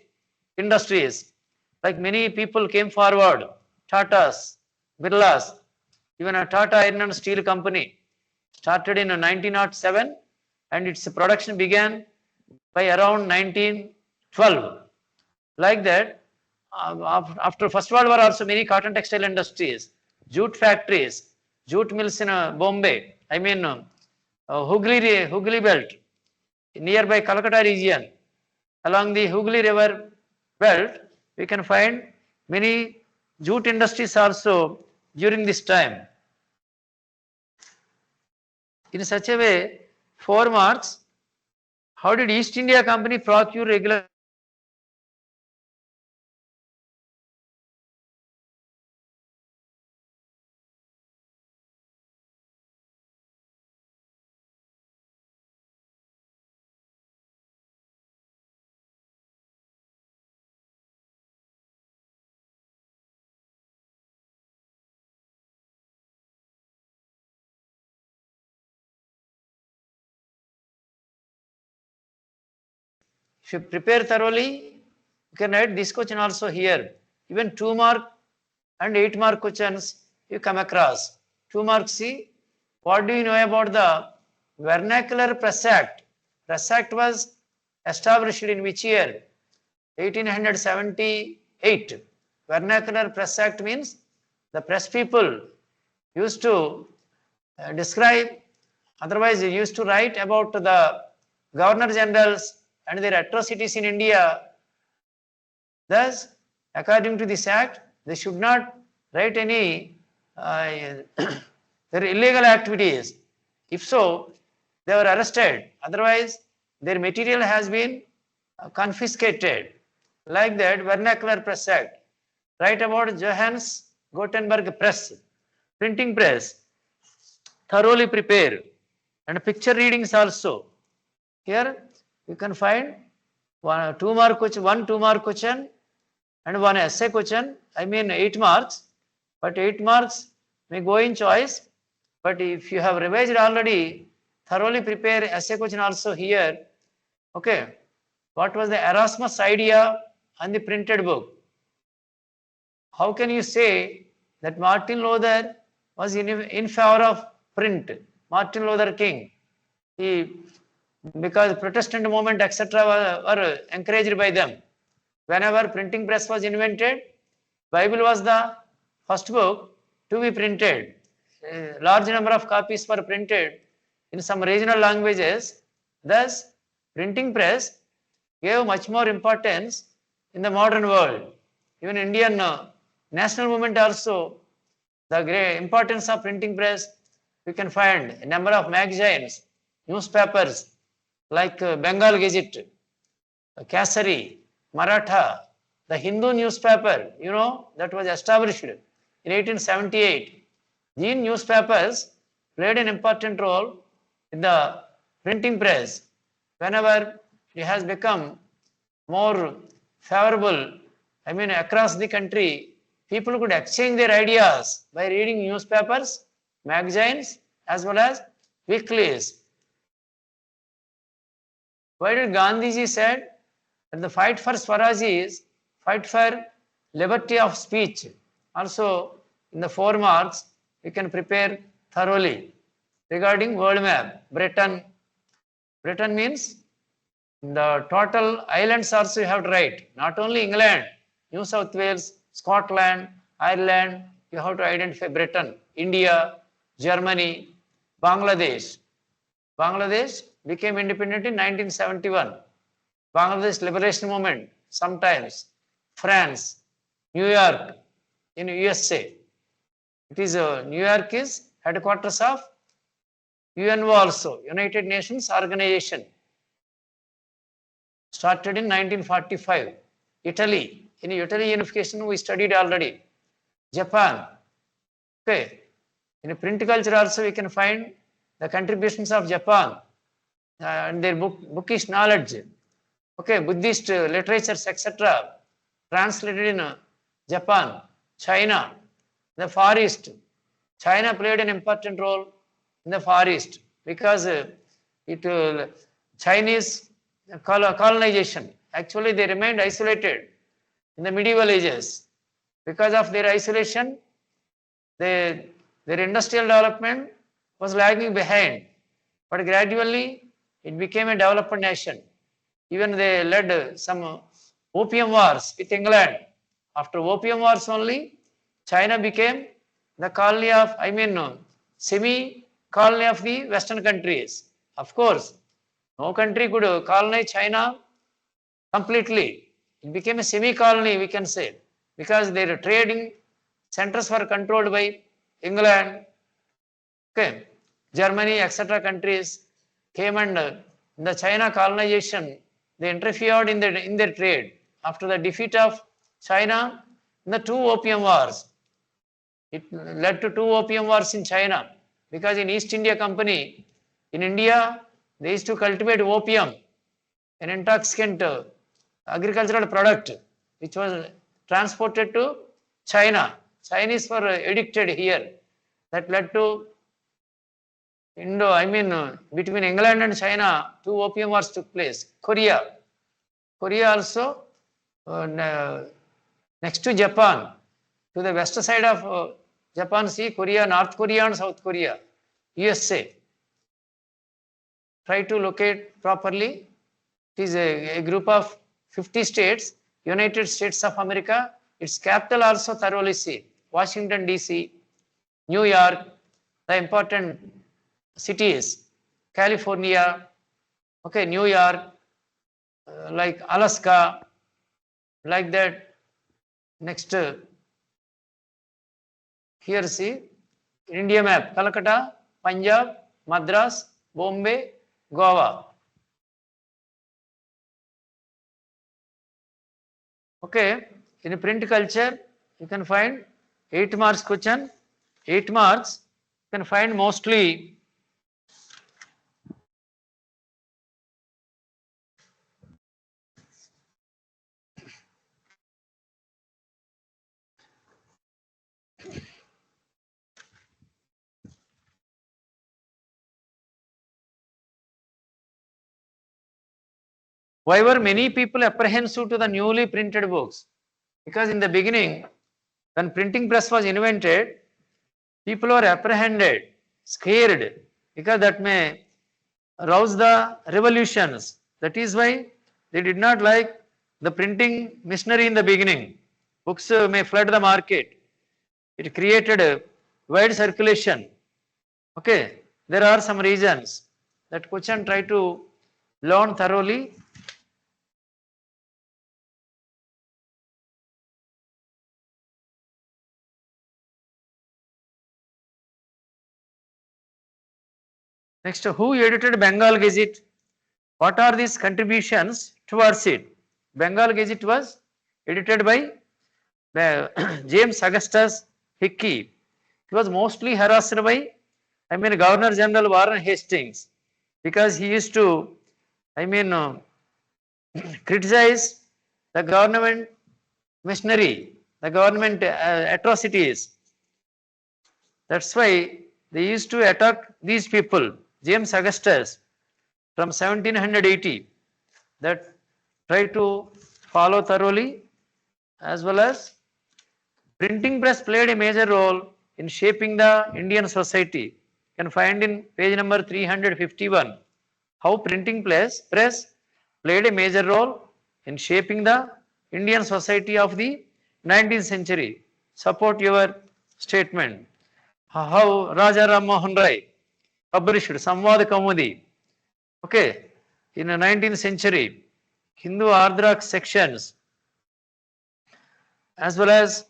industries. Like many people came forward, Tatas, Birlas, even a Tata Iron and Steel Company started in 1907 and its production began by around 1912. Like that, after First World War also many cotton textile industries, jute factories, jute mills in Bombay, Hooghly belt, nearby Calcutta region, along the Hooghly river belt, we can find many jute industries also during this time. In such a way, 4 marks, how did East India Company procure regular if you prepare thoroughly, you can write this question also here. Even 2 mark and 8 mark questions you come across. 2 marks, see, what do you know about the Vernacular Press Act? Press Act was established in which year? 1878. Vernacular Press Act means the press people used to describe, otherwise they used to write about the governor generals and their atrocities in India. Thus, according to this act, they should not write any their illegal activities. If so, they were arrested. Otherwise, their material has been confiscated. Like that, Vernacular Press Act. Write about Johannes Gutenberg Press, printing press. Thoroughly prepare. And picture readings also. Here, you can find 1 2 mark question and 1 essay question. 8 marks, but 8 marks may go in choice. But if you have revised already, thoroughly prepare essay question also here. Okay. What was the Erasmus idea on the printed book? How can you say that Martin Luther was in favor of print? Martin Luther King, because Protestant movement etc. were encouraged by them. Whenever printing press was invented, Bible was the first book to be printed. A large number of copies were printed in some regional languages. Thus, printing press gave much more importance in the modern world. Even Indian national movement also, the great importance of printing press, we can find a number of magazines newspapers like Bengal Gazette, Kasari, Maratha, the Hindu newspaper, that was established in 1878. These newspapers played an important role in the printing press. Whenever it has become more favorable, across the country, people could exchange their ideas by reading newspapers, magazines, as well as weeklies. Why did Gandhiji said that the fight for Swaraj is fight for liberty of speech? Also, in the 4 marks, we can prepare thoroughly regarding world map. Britain means the total islands also you have to write. Not only England, New South Wales, Scotland, Ireland, you have to identify Britain, India, Germany, Bangladesh. Bangladesh became independent in 1971. Bangladesh Liberation Movement, sometimes France, New York in USA. It is New York is headquarters of UNO also, United Nations Organization. Started in 1945. Italy, in Italy unification we studied already. Japan, okay. In print culture also we can find the contributions of Japan and their bookish knowledge. Okay, Buddhist literatures, etc. translated in Japan, China, the Far East. China played an important role in the Far East because Chinese colonization. Actually, they remained isolated in the medieval ages. Because of their isolation, their industrial development was lagging behind. But gradually, it became a developed nation. Even they led some opium wars with England. After opium wars only, China became the colony of, semi-colony of the Western countries. Of course, no country could colonize China completely. It became a semi-colony, we can say, because their trading centers were controlled by England, okay, Germany, etc. countries came and in the China colonization, they interfered in their trade. After the defeat of China in the 2 opium wars, it led to 2 opium wars in China because in East India Company, in India, they used to cultivate opium, an intoxicant agricultural product which was transported to China. Chinese were addicted here. That led to between England and China, 2 opium wars took place. Korea also next to Japan, to the west side of Japan Sea, Korea, North Korea and South Korea, USA. Try to locate properly. It is a group of 50 states, United States of America. Its capital also thoroughly see. Washington DC, New York, the important cities, California, okay, New York, like Alaska, like that. Next, here see, India map, Calcutta, Punjab, Madras, Bombay, Goa. Okay, in print culture, you can find 8 marks question. 8 marks, you can find mostly why were many people apprehensive to the newly printed books? Because in the beginning, when printing press was invented, people were apprehended, scared, because that may rouse the revolutions. That is why they did not like the printing machinery in the beginning. Books may flood the market. It created a wide circulation. Okay, there are some reasons. That question try to learn thoroughly. Next, who edited Bengal Gazette? What are these contributions towards it? Bengal Gazette was edited by James Augustus Hickey. He was mostly harassed by, Governor General Warren Hastings, because he used to, criticize the government machinery, the government atrocities. That's why they used to attack these people. James Augustus from 1780 that try to follow thoroughly, as well as printing press played a major role in shaping the Indian society. You can find in page number 351 how printing press played a major role in shaping the Indian society of the 19th century. Support your statement. How Raja Ram Mohan Rai published Samvad Kaumudi. Okay, in the 19th century, Hindu Orthodox sections, as well as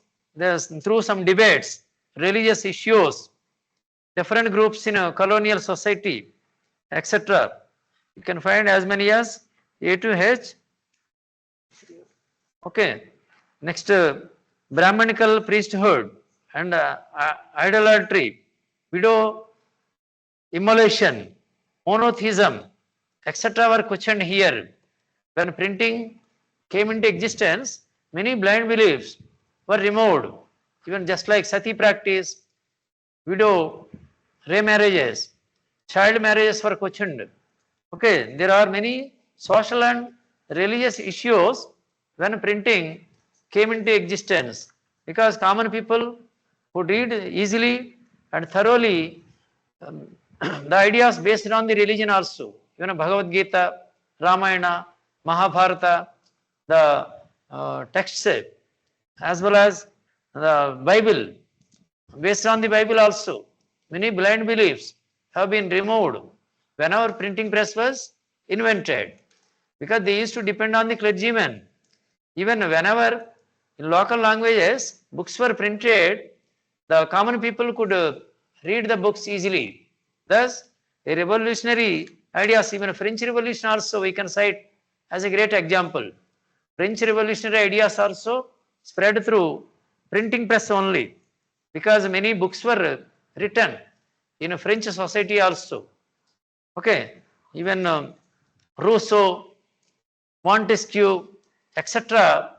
through some debates, religious issues, different groups in a colonial society, etc. You can find as many as A to H. Okay. Next, Brahmanical priesthood and idolatry, widow immolation, monotheism, etc. were questioned here. When printing came into existence, many blind beliefs were removed, even just like sati practice, widow remarriages, child marriages were questioned. Okay, there are many social and religious issues when printing came into existence, because common people who read easily and thoroughly the ideas based on the religion also. Bhagavad Gita, Ramayana, Mahabharata, the texts, as well as the Bible, based on the Bible also, many blind beliefs have been removed whenever printing press was invented, because they used to depend on the clergymen. Even whenever in local languages books were printed, the common people could read the books easily. Thus, a revolutionary ideas, even French Revolution also we can cite as a great example. French revolutionary ideas also spread through printing press only, because many books were written in a French society also. Okay, even Rousseau, Montesquieu, etc.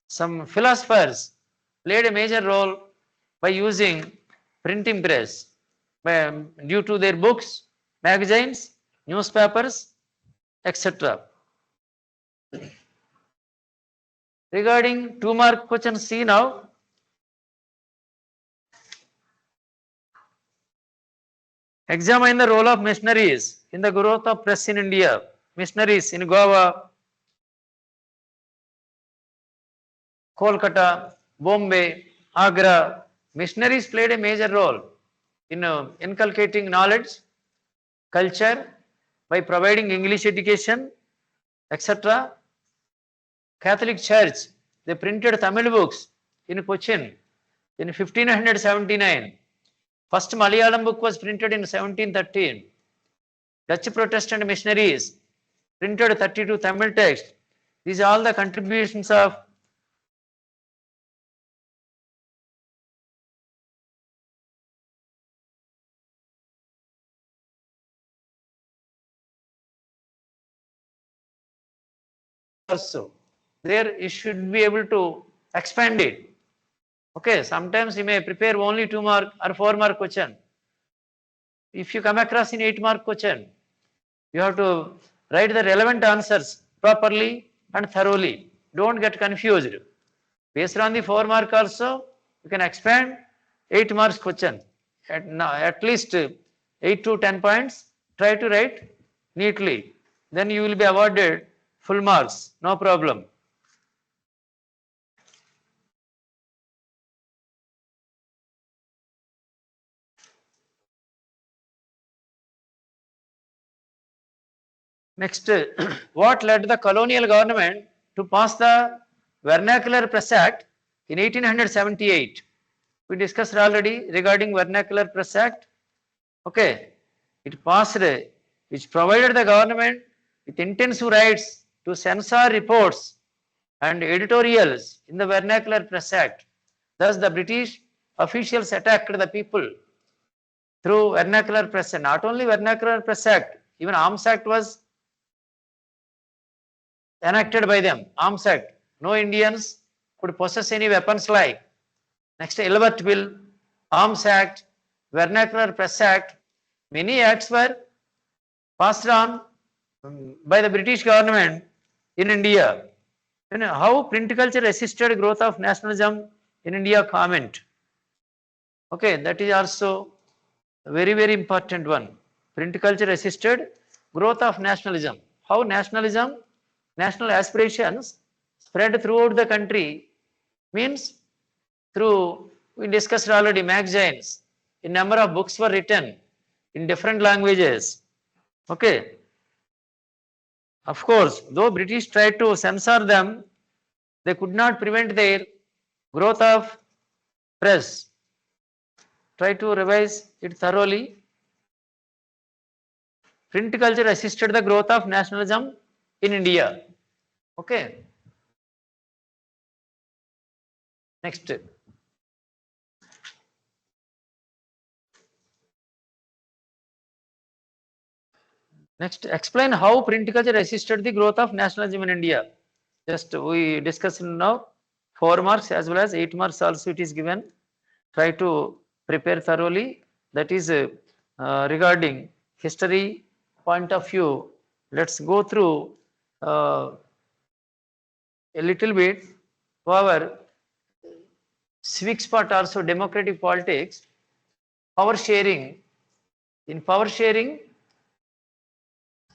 Some philosophers played a major role by using printing press due to their books, magazines, newspapers, etc. Regarding 2-mark question, see now. Examine the role of missionaries in the growth of press in India. Missionaries in Goa, Kolkata, Bombay, Agra. Missionaries played a major role in inculcating knowledge, culture, by providing English education, etc. Catholic Church, they printed Tamil books in Cochin in 1579. First Malayalam book was printed in 1713. Dutch Protestant missionaries printed 32 Tamil texts. These are all the contributions of also. There you should be able to expand it. Okay, sometimes you may prepare only 2-mark or 4-mark question. If you come across in 8-mark question, you have to write the relevant answers properly and thoroughly. Don't get confused. Based on the 4-mark also, you can expand 8 marks question. At least 8 to 10 points, try to write neatly. Then you will be awarded full marks, no problem. Next, what led the colonial government to pass the Vernacular Press Act in 1878? We discussed already regarding Vernacular Press Act. Okay, it passed, which provided the government with intensive rights to censor reports and editorials in the Vernacular Press Act. Thus, the British officials attacked the people through Vernacular Press, and not only Vernacular Press Act, even Arms Act was enacted by them. Arms Act. No Indians could possess any weapons like. Next, Elbert Bill, Arms Act, Vernacular Press Act. Many acts were passed on by the British government in India. You know, how print culture assisted growth of nationalism in India? Comment. Okay, that is also a very, very important one. Print culture assisted growth of nationalism. How nationalism, national aspirations spread throughout the country means through, we discussed already, magazines. A number of books were written in different languages. Okay. Of course, though British tried to censor them, they could not prevent their growth of press. Try to revise it thoroughly. Print culture assisted the growth of nationalism in India. Okay. Next. Next, explain how print culture assisted the growth of nationalism in India. Just we discussed now 4 marks as well as 8 marks also it is given. Try to prepare thoroughly. That is regarding history point of view. Let's go through a little bit our civics part also, democratic politics, power sharing. In power sharing,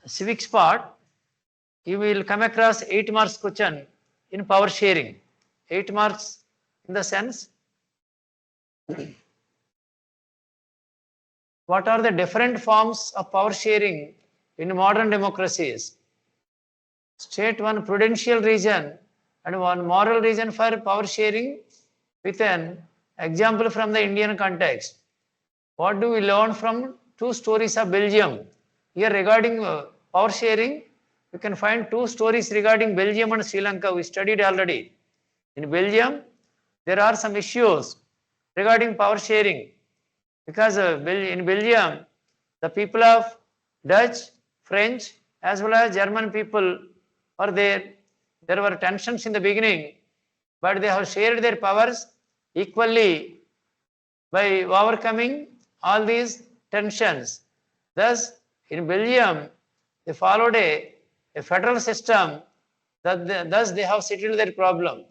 civics part, you will come across 8 marks question in power sharing. 8 marks in the sense, what are the different forms of power sharing in modern democracies? State one prudential reason and one moral reason for power sharing with an example from the Indian context. What do we learn from 2 stories of Belgium? Here regarding power sharing, you can find 2 stories regarding Belgium and Sri Lanka. We studied already. In Belgium, there are some issues regarding power sharing because in Belgium, the people of Dutch, French, as well as German people are there. There were tensions in the beginning, but they have shared their powers equally by overcoming all these tensions. Thus, in Belgium, they followed a federal system, thus they have settled their problem.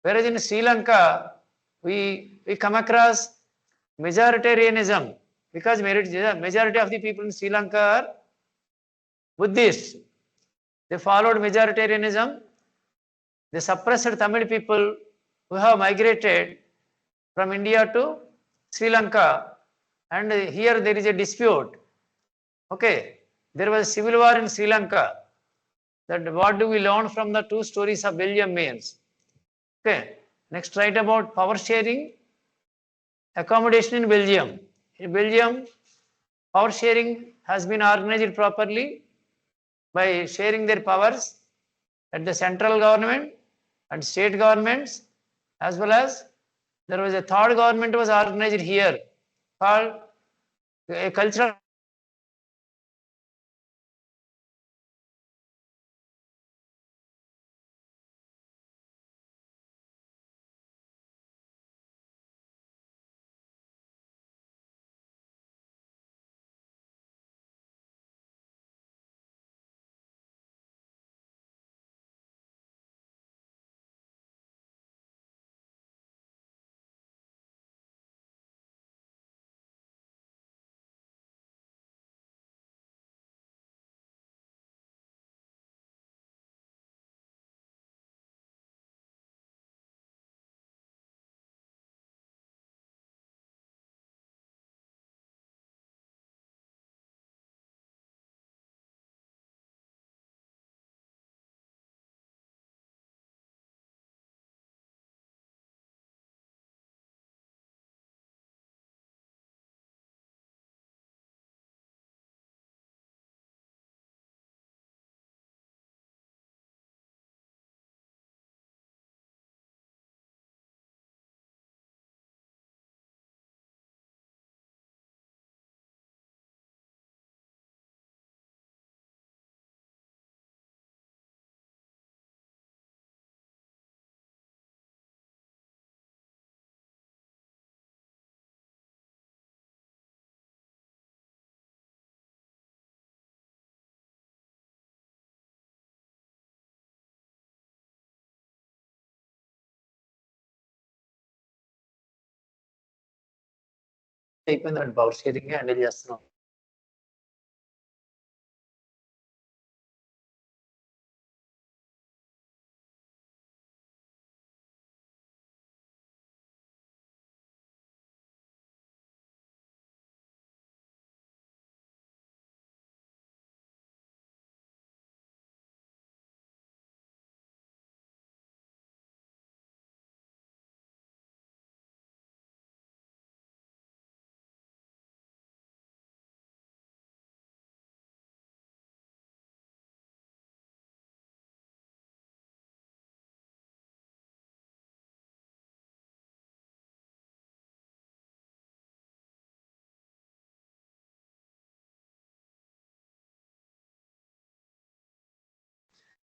Whereas in Sri Lanka, we come across majoritarianism because majority of the people in Sri Lanka are Buddhists. They followed majoritarianism. They suppressed Tamil people who have migrated from India to Sri Lanka, and here there is a dispute. Okay, there was a civil war in Sri Lanka. That what do we learn from the 2 stories of Belgium means? Okay, next write about power sharing, accommodation in Belgium. In Belgium, power sharing has been organized properly by sharing their powers at the central government and state governments, as well as there was a third government was organized here called a cultural అయిపోయిందండి power sharing handle చేస్తున్నాం.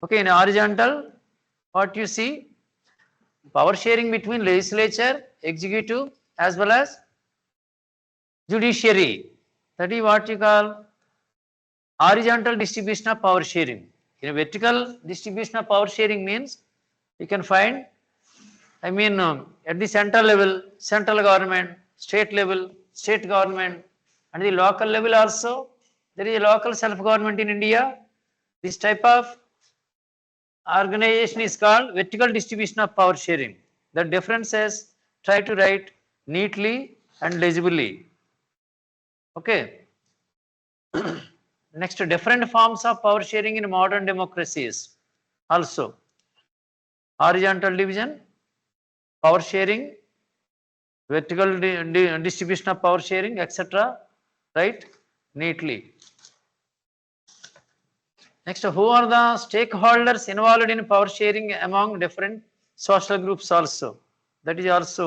Okay, in horizontal, what you see, power sharing between legislature, executive, as well as judiciary. That is what you call horizontal distribution of power sharing. In a vertical distribution of power sharing means you can find, at the central level, central government, state level, state government, and the local level also. There is a local self-government in India. This type of organization is called vertical distribution of power sharing. The difference is try to write neatly and legibly. Okay. Next, different forms of power sharing in modern democracies. Also, horizontal division, power sharing, vertical distribution of power sharing, etc. Right? Neatly. Next, who are the stakeholders involved in power sharing among different social groups also? That is also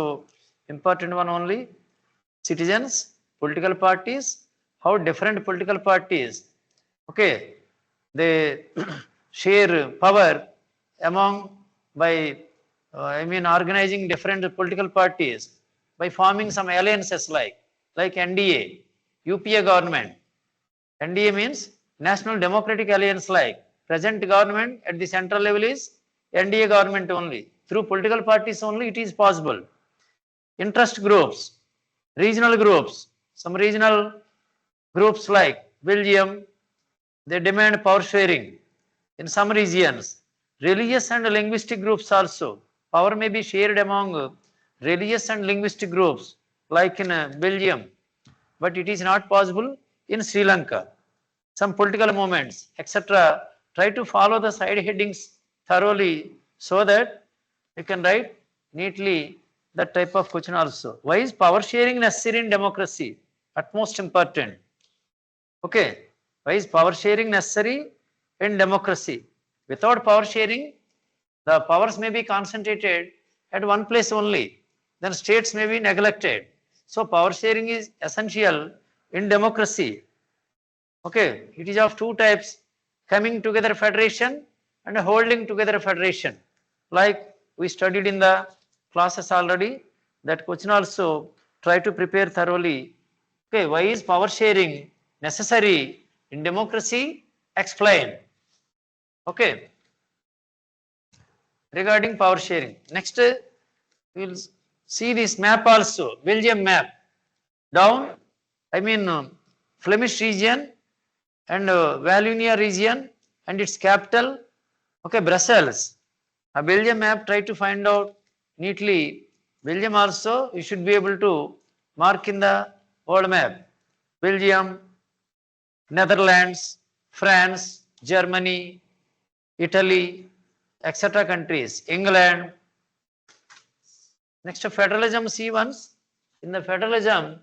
important one only. Citizens, political parties, how different political parties, okay, they share power among by, organizing different political parties by forming some alliances like NDA, UPA government. NDA means National Democratic Alliance like. Present government at the central level is NDA government only. Through political parties only it is possible. Interest groups, regional groups, some regional groups like Belgium, they demand power sharing in some regions. Religious and linguistic groups also. Power may be shared among religious and linguistic groups like in Belgium, but it is not possible in Sri Lanka. Some political movements, etc. Try to follow the side headings thoroughly so that you can write neatly that type of question also. Why is power sharing necessary in democracy? Utmost important. Okay. Why is power sharing necessary in democracy? Without power sharing, the powers may be concentrated at one place only. Then states may be neglected. So power sharing is essential in democracy. Okay, it is of two types, coming together federation and holding together federation. Like we studied in the classes already, that question also try to prepare thoroughly. Okay, why is power sharing necessary in democracy? Explain. Okay, regarding power sharing. Next, we will see this map also, Belgium map. Down, Flemish region and Wallonia region and its capital, okay, Brussels. A Belgium map, try to find out neatly. Belgium also, you should be able to mark in the world map. Belgium, Netherlands, France, Germany, Italy, etc. countries, England. Next, federalism, see once. In the federalism,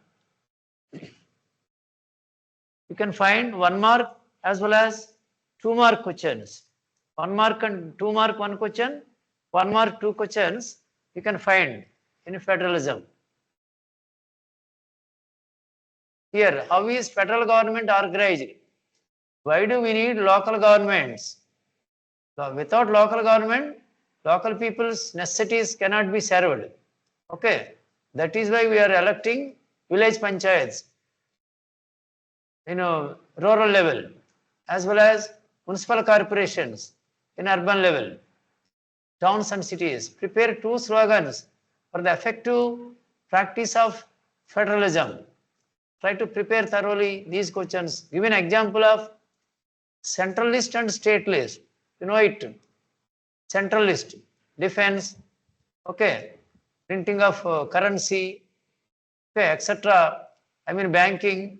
you can find 1 mark as well as 2 mark questions. 1 mark and 2 mark 1 question, 1 mark 2 questions you can find in federalism. Here, how is federal government organized? Why do we need local governments? So without local government, local people's necessities cannot be served. Okay, that is why we are electing village panchayats, rural level, as well as municipal corporations in urban level, towns and cities. Prepare 2 slogans for the effective practice of federalism. Try to prepare thoroughly these questions. Give an example of central list and state list. You know it. Central list, defense, okay, printing of currency, okay, etc. I mean banking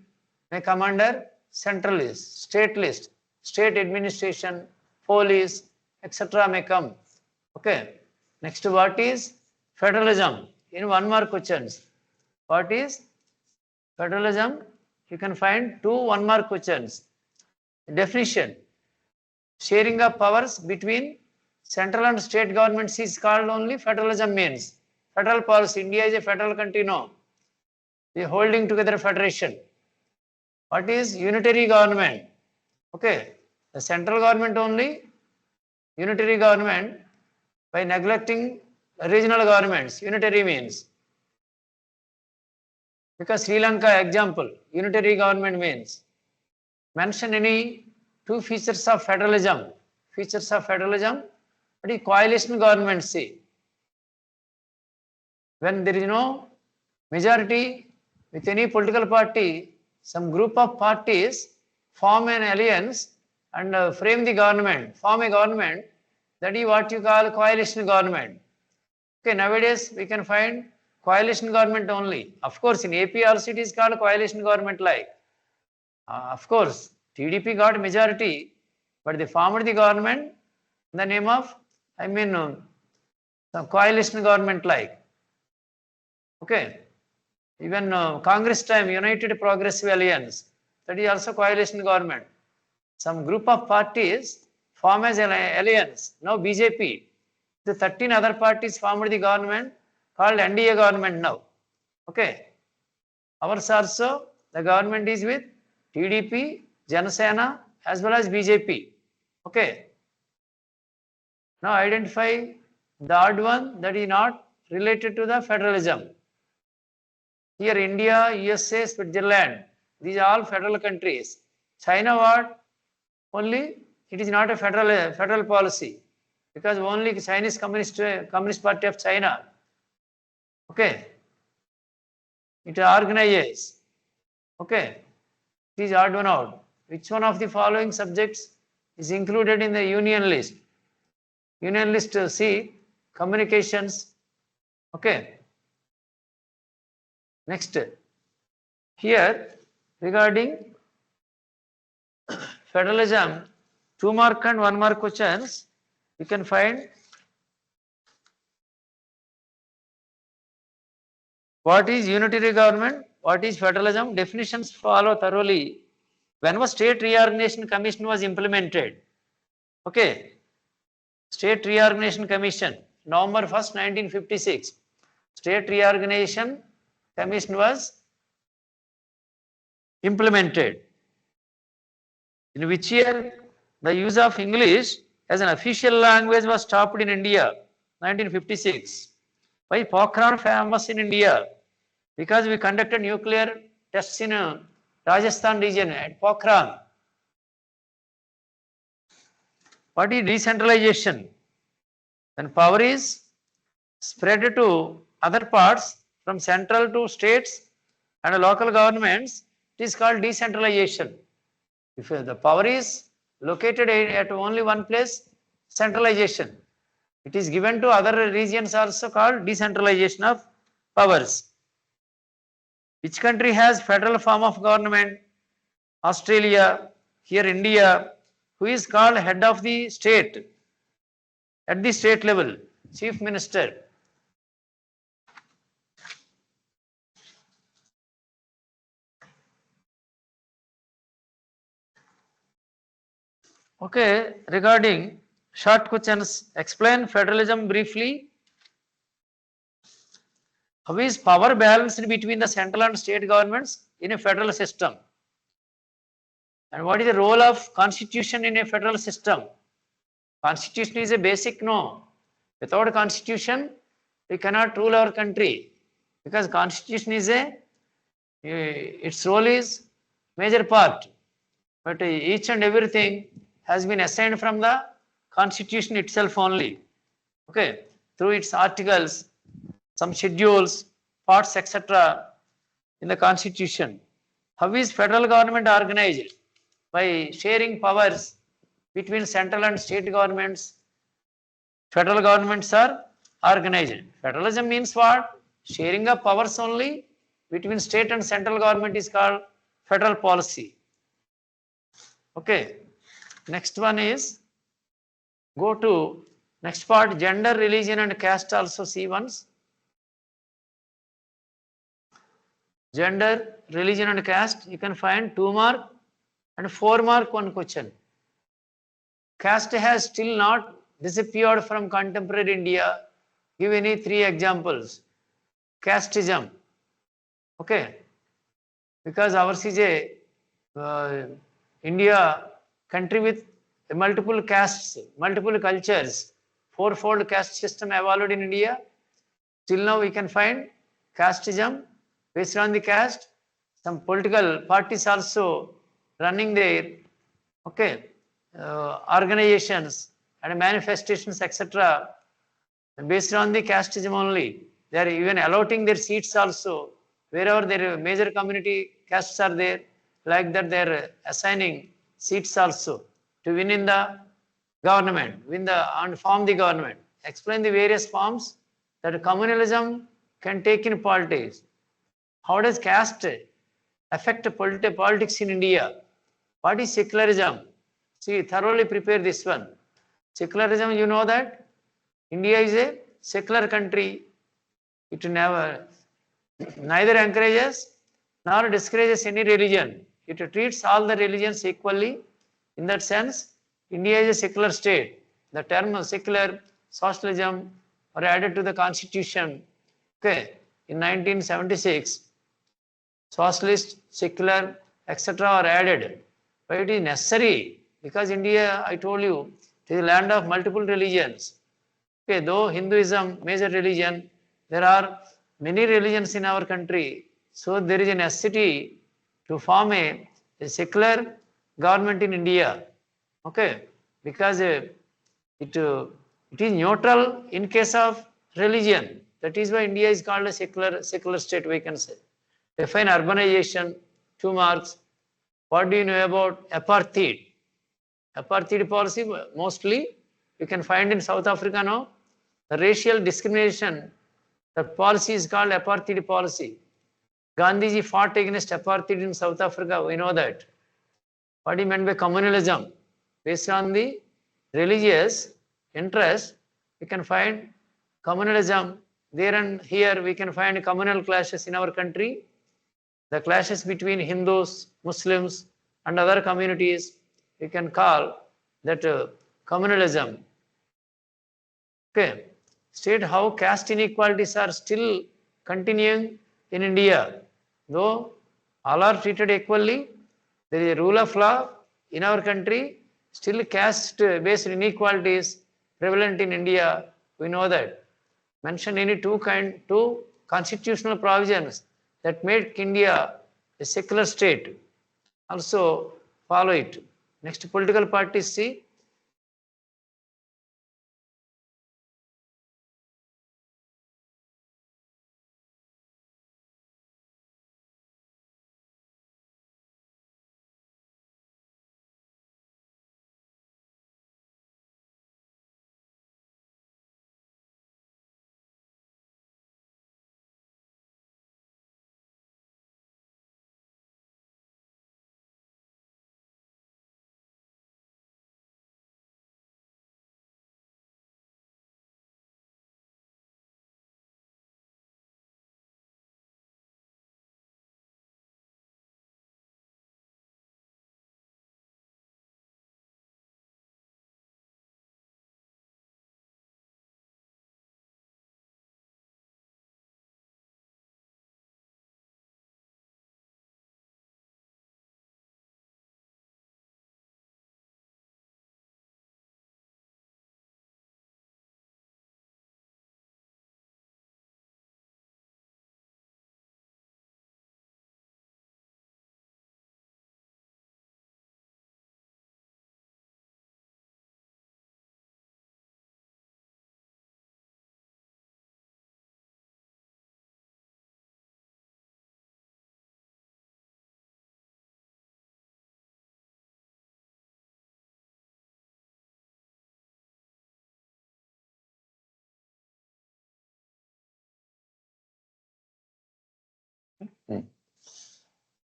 may come under central list, state administration, police, etc. may come. Okay. Next, what is federalism? In 1 mark questions. What is federalism? You can find 2 1 mark questions. Definition. Sharing of powers between central and state governments is called only federalism means. Federal policy. India is a federal country, no. The holding together federation. What is unitary government? Okay. The central government only, unitary government by neglecting regional governments. Unitary means. Because Sri Lanka example, unitary government means. Mention any 2 features of federalism. Features of federalism. What is coalition government? See, when there is no majority with any political party, some group of parties form an alliance and frame the government, form a government. That is what you call coalition government. Okay, nowadays we can find coalition government only. Of course, in AP also it is called coalition government like. Of course, TDP got majority, but they formed the government in the name of, some coalition government like. Okay. Even Congress time, United Progressive Alliance, that is also coalition government. Some group of parties form as an alliance. Now BJP, the 13 other parties formed the government called NDA government now. Okay. Ours also, the government is with TDP, Janasena as well as BJP. Okay. Now identify the odd one that is not related to the federalism. Here India, USA, Switzerland, these are all federal countries. China what? Only it is not a federal policy because only Chinese Communist Party of China. Okay. It organizes. Okay. It is odd one out. Which one of the following subjects is included in the union list? Union list C, communications. Okay. Next, here regarding federalism, 2 mark and 1 mark questions, you can find what is unitary government, what is federalism, definitions follow thoroughly. When was State Reorganization Commission was implemented? Okay, State Reorganization Commission, November 1st, 1956. State Reorganization Commission was implemented. In which year the use of English as an official language was stopped in India? 1956. Why Pokhran famous in India? Because we conducted nuclear tests in Rajasthan region at Pokhran. What is decentralization? When power is spread to other parts from central to states and local governments, it is called decentralization. If the power is located at only one place, centralization. It is given to other regions also called decentralization of powers. Which country has federal form of government? Australia. Here India. Who is called head of the state? At the state level, Chief Minister. Okay, regarding short questions, explain federalism briefly. How is power balanced between the central and state governments in a federal system? And what is the role of constitution in a federal system? Constitution is a basic no. Without constitution, we cannot rule our country because constitution is its role is major part. But each and everything has been assigned from the constitution itself only. Okay, through its articles, some schedules, parts, etc. in the constitution. How is federal government organized? By sharing powers between central and state governments. Federal governments are organized. Federalism means what? Sharing of powers only between state and central government is called federal policy. Okay. Next one is, go to next part, gender, religion and caste also see once. Gender, religion and caste, you can find 2 mark and 4 mark one question. Caste has still not disappeared from contemporary India. Give any 3 examples. Casteism. Okay. Because ours is a India country with multiple castes, multiple cultures, fourfold caste system evolved in India. Till now we can find casteism based on the caste. Some political parties also running their organizations and manifestations etc. based on the casteism only. They are even allotting their seats also wherever their major community castes are there. Like that, they are assigning seats also to win in the government, and form the government. Explain the various forms that communalism can take in politics. How does caste affect politics in India? What is secularism? See, thoroughly prepare this one. Secularism, you know that India is a secular country. It neither encourages nor discourages any religion. It treats all the religions equally. In that sense, India is a secular state. The term secular, socialism were added to the constitution. Okay, in 1976, socialist, secular, etc. are added. But it is necessary because India, I told you, it is a land of multiple religions. Okay, though Hinduism, major religion, there are many religions in our country. So there is a necessity to form a secular government in India. Okay, because it is neutral in case of religion. That is why India is called a secular state, we can say. Define urbanization, 2 marks. What do you know about apartheid? Apartheid policy, mostly you can find in South Africa now. The racial discrimination, the policy is called apartheid policy. Gandhiji fought against apartheid in South Africa, we know that. What he meant by communalism? Based on the religious interest, we can find communalism. There and here we can find communal clashes in our country. The clashes between Hindus, Muslims and other communities, we can call that communalism. Okay. State how caste inequalities are still continuing in India. Though all are treated equally, there is a rule of law in our country, still caste-based inequalities prevalent in India. We know that. Mention any two constitutional provisions that made India a secular state. Also follow it. Next, political parties see.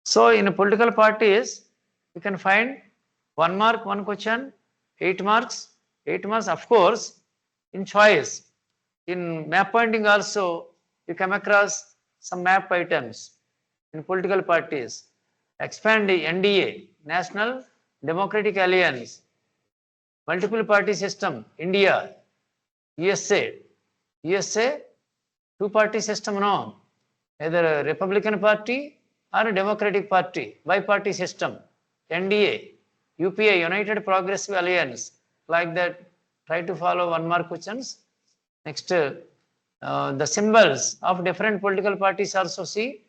So in political parties, you can find 1 mark, 1 question, 8 marks, 8 marks, of course, in choice. In map pointing also, you come across some map items in political parties. Expand the NDA, National Democratic Alliance, multiple party system, India, USA. USA, two party system, no. Either a Republican Party or a Democratic Party, bi-party system, NDA, UPA, United Progressive Alliance, like that. Try to follow 1 mark questions. Next, the symbols of different political parties also see.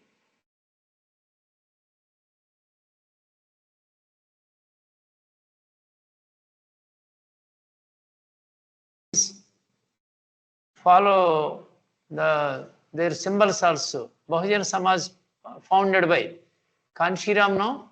Follow their symbols also. Bahujan Samaj founded by Kanshiram, no?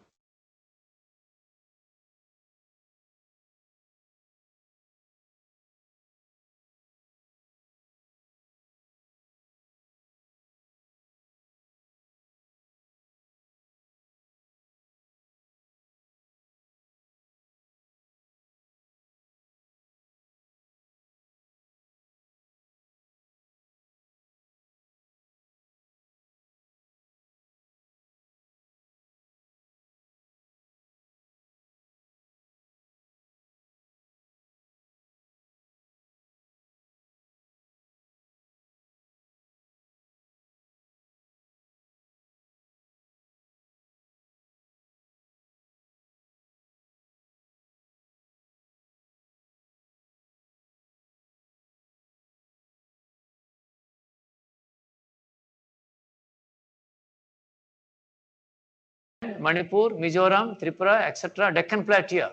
Manipur, Mizoram, Tripura, etc. Deccan Plateau.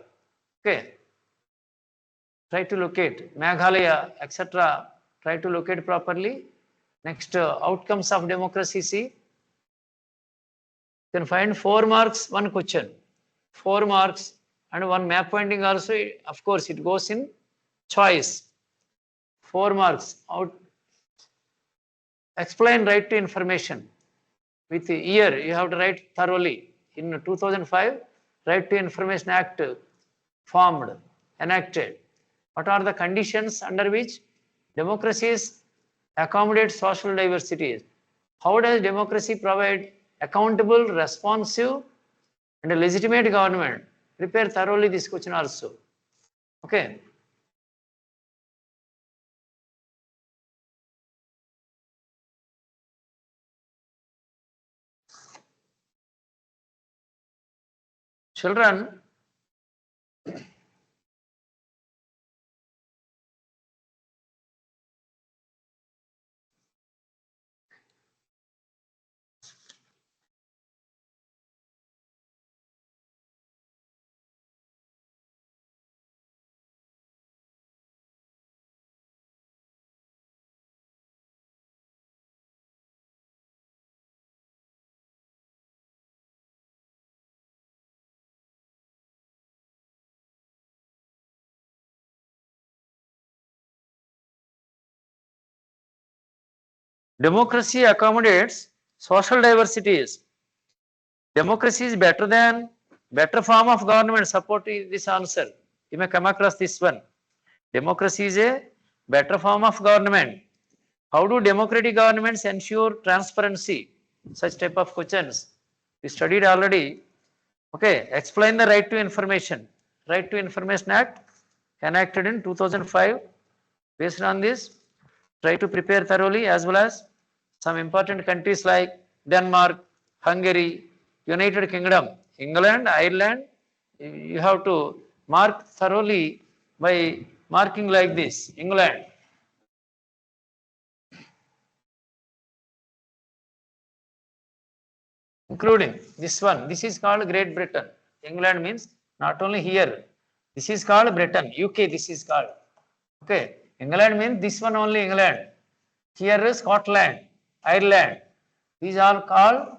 Okay. Try to locate. Meghalaya, etc. Try to locate properly. Next, outcomes of democracy. See, you can find 4 marks, 1 question. 4 marks and 1 map pointing also. Of course, it goes in choice. 4 marks. Out. Explain right to information. With the year, you have to write thoroughly. In 2005, Right to Information Act formed, enacted. What are the conditions under which democracies accommodate social diversity? How does democracy provide accountable, responsive, and a legitimate government? Prepare thoroughly this question also. Okay. Children, democracy accommodates social diversities. Democracy is better form of government. Support this answer. You may come across this one. Democracy is a better form of government. How do democratic governments ensure transparency? Such type of questions we studied already. Okay, explain the right to information. Right to Information Act enacted in 2005. Based on this, try to prepare thoroughly, as well as some important countries like Denmark, Hungary, United Kingdom, England, Ireland. You have to mark thoroughly by marking like this. England. Including this one. This is called Great Britain. England means not only here. This is called Britain. UK, this is called. Okay. England means this one only England. Here is Scotland, Ireland. These are called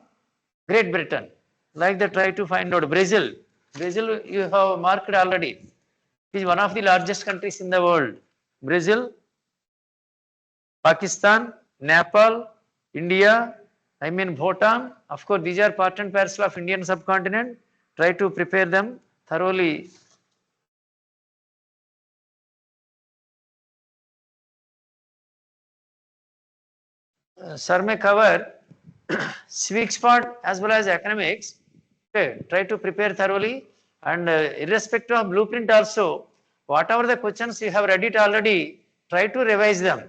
Great Britain. Like that, try to find out. Brazil. Brazil, you have marked already. It is one of the largest countries in the world. Brazil, Pakistan, Nepal, India, I mean Bhutan. Of course, these are part and parcel of Indian subcontinent. Try to prepare them thoroughly. Sir may cover civic spot as well as academics. Okay, try to prepare thoroughly, and irrespective of blueprint also, whatever the questions you have read it already, try to revise them.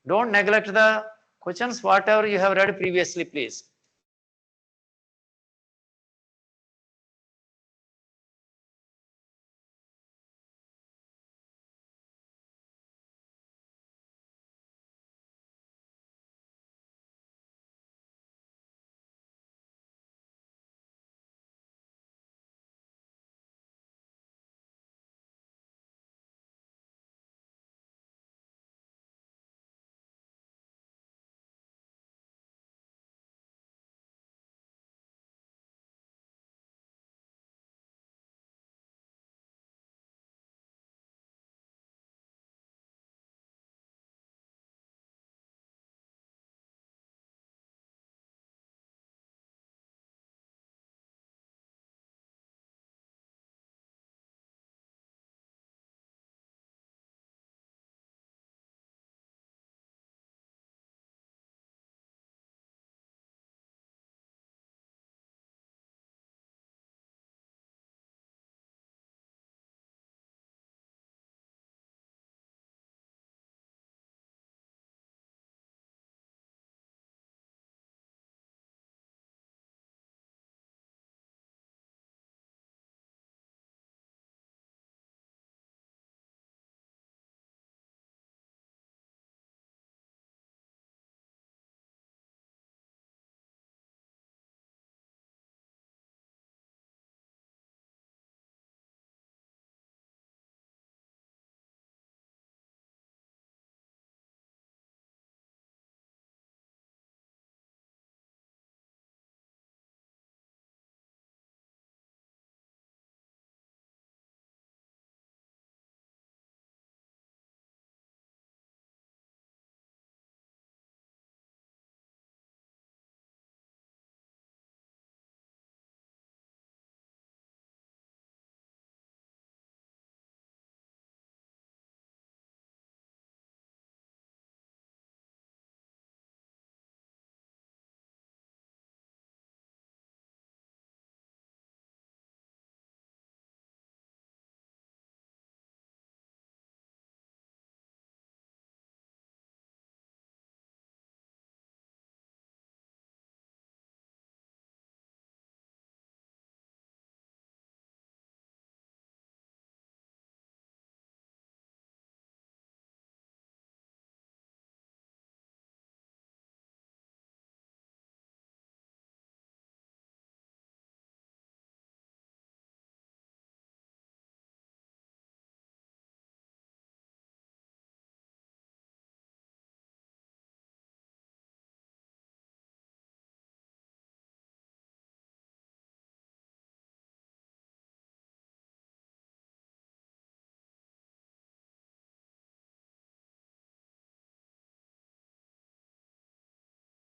Don't neglect the questions whatever you have read previously, please.